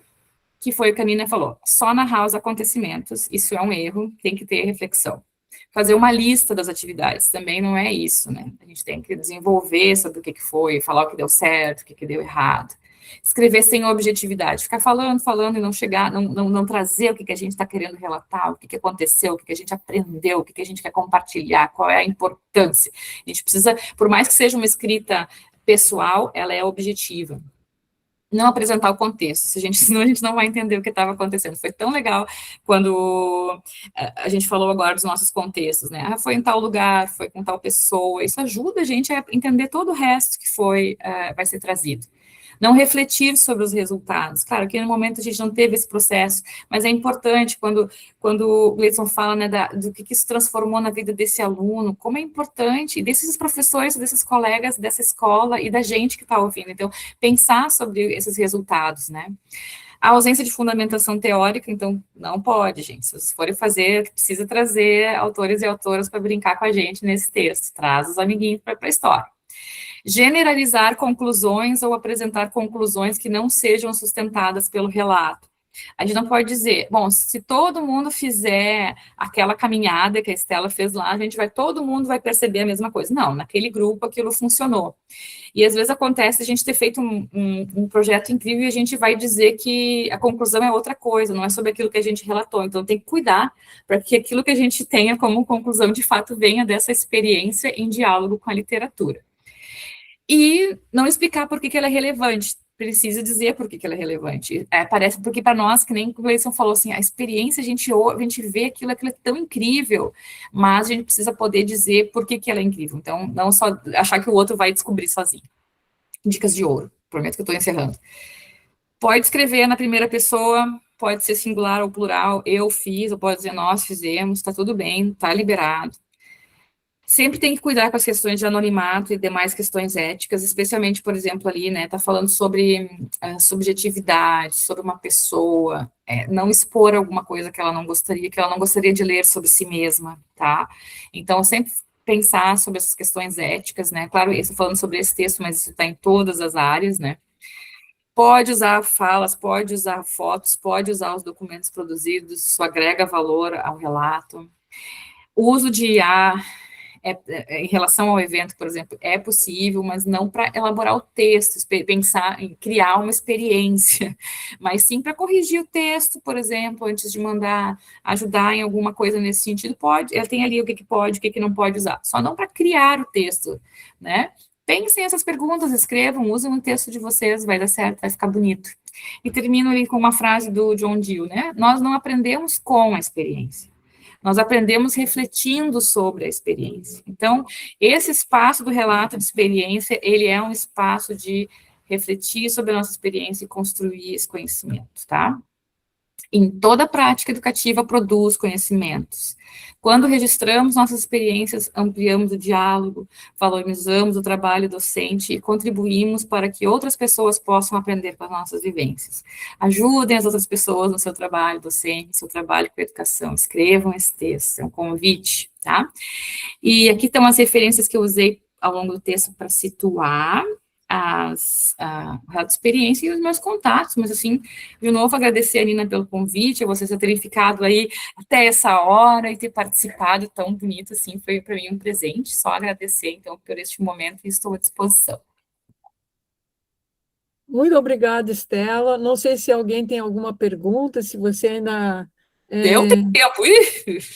que foi o que a Nina falou, só narrar os acontecimentos, isso é um erro, tem que ter reflexão. Fazer uma lista das atividades, também não é isso, né? A gente tem que desenvolver sobre o que foi, falar o que deu certo, o que deu errado. Escrever sem objetividade, ficar falando e não chegar, não trazer o que a gente está querendo relatar, o que aconteceu, o que a gente aprendeu, o que a gente quer compartilhar, qual é a importância. A gente precisa, por mais que seja uma escrita pessoal, ela é objetiva. Não apresentar o contexto, senão a gente não vai entender o que estava acontecendo. Foi tão legal quando a gente falou agora dos nossos contextos, né? Foi em tal lugar, foi com tal pessoa, isso ajuda a gente a entender todo o resto que vai ser trazido. Não refletir sobre os resultados. Claro que no momento a gente não teve esse processo, mas é importante quando o Gleison fala, né, do que isso transformou na vida desse aluno, como é importante, e desses professores, desses colegas dessa escola e da gente que está ouvindo. Então, pensar sobre esses resultados, né? A ausência de fundamentação teórica, então, não pode, gente. Se vocês forem fazer, precisa trazer autores e autoras para brincar com a gente nesse texto. Traz os amiguinhos para a história. Generalizar conclusões ou apresentar conclusões que não sejam sustentadas pelo relato. A gente não pode dizer, bom, se todo mundo fizer aquela caminhada que a Estela fez lá, todo mundo vai perceber a mesma coisa. Não, naquele grupo aquilo funcionou. E às vezes acontece a gente ter feito um projeto incrível e a gente vai dizer que a conclusão é outra coisa, não é sobre aquilo que a gente relatou. Então tem que cuidar para que aquilo que a gente tenha como conclusão de fato venha dessa experiência em diálogo com a literatura. E não explicar por que ela é relevante, precisa dizer por que ela é relevante. Parece, porque para nós, que nem o Gleison falou assim, a experiência, a gente vê aquilo é tão incrível, mas a gente precisa poder dizer por que ela é incrível. Então, não só achar que o outro vai descobrir sozinho. Dicas de ouro, prometo que eu estou encerrando. Pode escrever na primeira pessoa, pode ser singular ou plural, eu fiz, ou pode dizer nós fizemos, está tudo bem, está liberado. Sempre tem que cuidar com as questões de anonimato e demais questões éticas, especialmente, por exemplo, ali, né, tá falando sobre subjetividade, sobre uma pessoa, não expor alguma coisa que ela não gostaria de ler sobre si mesma, tá? Então, sempre pensar sobre essas questões éticas, né? Claro, eu estou falando sobre esse texto, mas isso está em todas as áreas, né? Pode usar falas, pode usar fotos, pode usar os documentos produzidos, isso agrega valor ao relato. O uso de IA, em relação ao evento, por exemplo, é possível, mas não para elaborar o texto, pensar em criar uma experiência, mas sim para corrigir o texto, por exemplo, antes de mandar, ajudar em alguma coisa nesse sentido, pode, ela tem ali o que pode, o que não pode usar, só não para criar o texto, né? Pensem essas perguntas, escrevam, usem o texto de vocês, vai dar certo, vai ficar bonito. E termino ali com uma frase do John Dewey, né? Nós não aprendemos com a experiência. Nós aprendemos refletindo sobre a experiência. Então, esse espaço do relato de experiência, ele é um espaço de refletir sobre a nossa experiência e construir esse conhecimento, tá? Em toda prática educativa produz conhecimentos. Quando registramos nossas experiências, ampliamos o diálogo, valorizamos o trabalho docente e contribuímos para que outras pessoas possam aprender com as nossas vivências. Ajudem as outras pessoas no seu trabalho docente, no seu trabalho com a educação. Escrevam esse texto, é um convite, tá? E aqui estão as referências que eu usei ao longo do texto para situar a experiência e os meus contatos, mas assim, de novo, agradecer a Nina pelo convite, a vocês terem ficado aí até essa hora e ter participado tão bonito, assim, foi para mim um presente, só agradecer, então, por este momento e estou à disposição. Muito obrigada, Estela. Não sei se alguém tem alguma pergunta, se você ainda... Eu tenho tempo,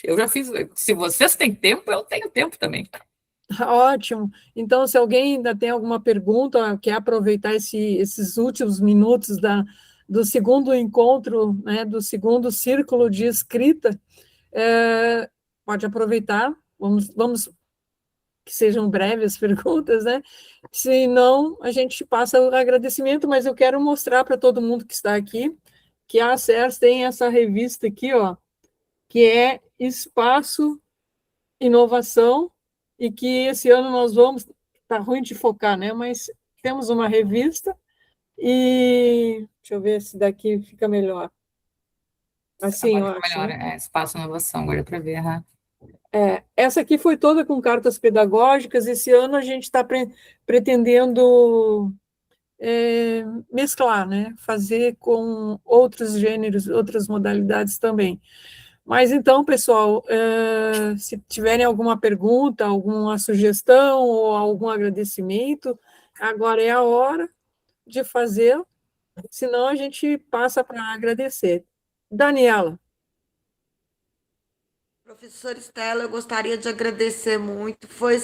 eu já fiz, se vocês têm tempo, eu tenho tempo também. Ótimo. Então, se alguém ainda tem alguma pergunta, quer aproveitar esses últimos minutos do segundo encontro, né, do segundo círculo de escrita, pode aproveitar. Vamos que sejam breves as perguntas, né? Se não, a gente passa o agradecimento, mas eu quero mostrar para todo mundo que está aqui que a ACERS tem essa revista aqui, ó, que é Espaço Inovação, e que esse ano nós vamos, tá ruim de focar, né, mas temos uma revista, e deixa eu ver se daqui fica melhor. Assim, eu acho. Melhor, né? Espaço Inovação, agora para ver. Essa aqui foi toda com cartas pedagógicas, esse ano a gente está pretendendo mesclar, né, fazer com outros gêneros, outras modalidades também. Mas então, pessoal, se tiverem alguma pergunta, alguma sugestão ou algum agradecimento, agora é a hora de fazer, senão a gente passa para agradecer. Daniela. Professora Estela, eu gostaria de agradecer muito. Foi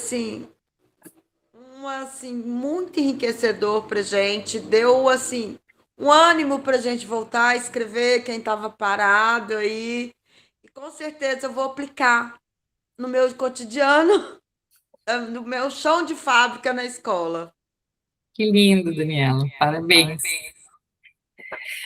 muito enriquecedor para gente. Deu um ânimo para a gente voltar a escrever, quem estava parado aí. E com certeza eu vou aplicar no meu cotidiano, no meu chão de fábrica na escola. Que lindo, Daniela. Parabéns.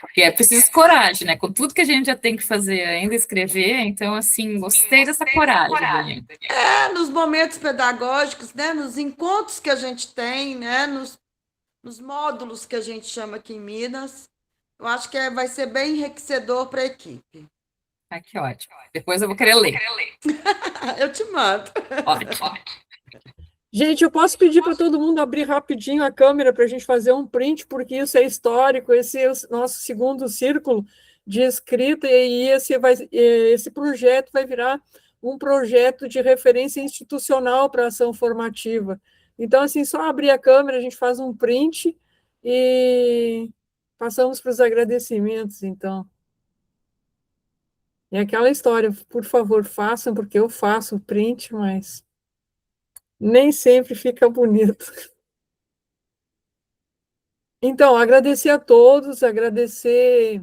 Porque é preciso coragem, né? Com tudo que a gente já tem que fazer, ainda escrever. Então, assim, gostei dessa coragem, Daniela. Nos momentos pedagógicos, né? Nos encontros que a gente tem, né? Nos módulos que a gente chama aqui em Minas. Eu acho que vai ser bem enriquecedor para a equipe. Ah, que ótimo. Depois eu vou querer ler. Eu te mando. Ótimo. Gente, eu posso pedir para todo mundo abrir rapidinho a câmera para a gente fazer um print, porque isso é histórico, esse é o nosso segundo círculo de escrita, e esse projeto vai virar um projeto de referência institucional para a ação formativa. Então, assim, só abrir a câmera, a gente faz um print e passamos para os agradecimentos, então. É aquela história, por favor, façam, porque eu faço o print, mas nem sempre fica bonito. Então, agradecer a todos, agradecer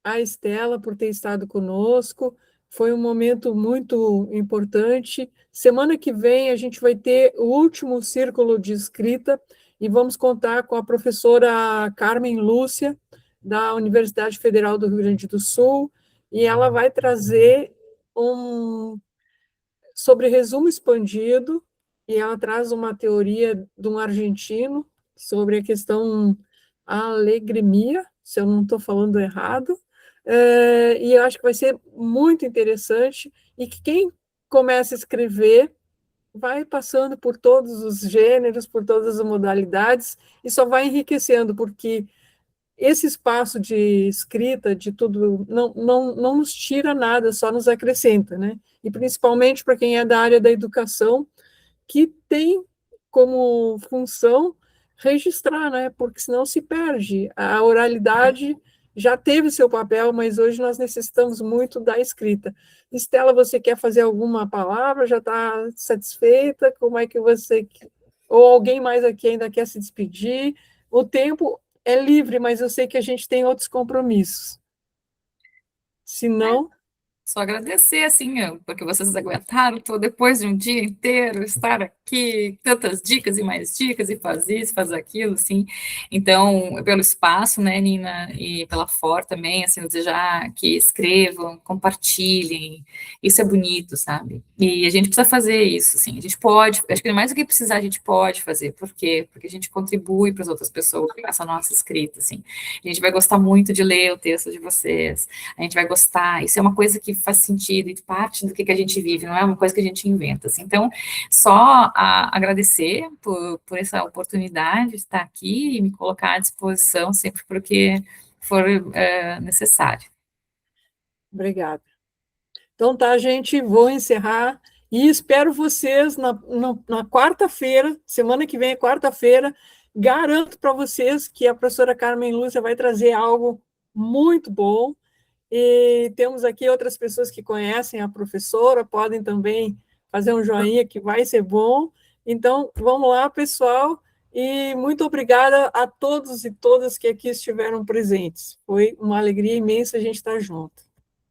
a Estela por ter estado conosco, foi um momento muito importante. Semana que vem a gente vai ter o último círculo de escrita e vamos contar com a professora Carmen Lúcia, da Universidade Federal do Rio Grande do Sul, e ela vai trazer sobre resumo expandido, e ela traz uma teoria de um argentino sobre a questão alegrimia, se eu não estou falando errado, e eu acho que vai ser muito interessante, e que quem começa a escrever vai passando por todos os gêneros, por todas as modalidades, e só vai enriquecendo, porque esse espaço de escrita, de tudo, não nos tira nada, só nos acrescenta, né? E principalmente para quem é da área da educação, que tem como função registrar, né? Porque senão se perde. A oralidade já teve seu papel, mas hoje nós necessitamos muito da escrita. Estela, você quer fazer alguma palavra? Já está satisfeita? Como é que você... Ou alguém mais aqui ainda quer se despedir? O tempo é livre, mas eu sei que a gente tem outros compromissos. Se não... Só agradecer, assim, porque vocês aguentaram depois de um dia inteiro estar aqui, tantas dicas e mais dicas, e faz isso, faz aquilo, assim. Então, pelo espaço, né, Nina, e pela FOR também, assim, desejar que escrevam, compartilhem, isso é bonito, sabe? E a gente precisa fazer isso, assim, a gente pode, acho que mais do que precisar, a gente pode fazer. Por quê? Porque a gente contribui para as outras pessoas com essa nossa escrita, assim. A gente vai gostar muito de ler o texto de vocês, a gente vai gostar, isso é uma coisa que faz sentido e parte do que a gente vive, não é uma coisa que a gente inventa, assim. Então, só agradecer por essa oportunidade de estar aqui e me colocar à disposição sempre porque for necessário. Obrigada. Então tá, gente, vou encerrar e espero vocês na quarta-feira, semana que vem é quarta-feira, garanto para vocês que a professora Carmen Lúcia vai trazer algo muito bom, e temos aqui outras pessoas que conhecem a professora, podem também fazer um joinha que vai ser bom. Então, vamos lá, pessoal, e muito obrigada a todos e todas que aqui estiveram presentes. Foi uma alegria imensa a gente estar junto.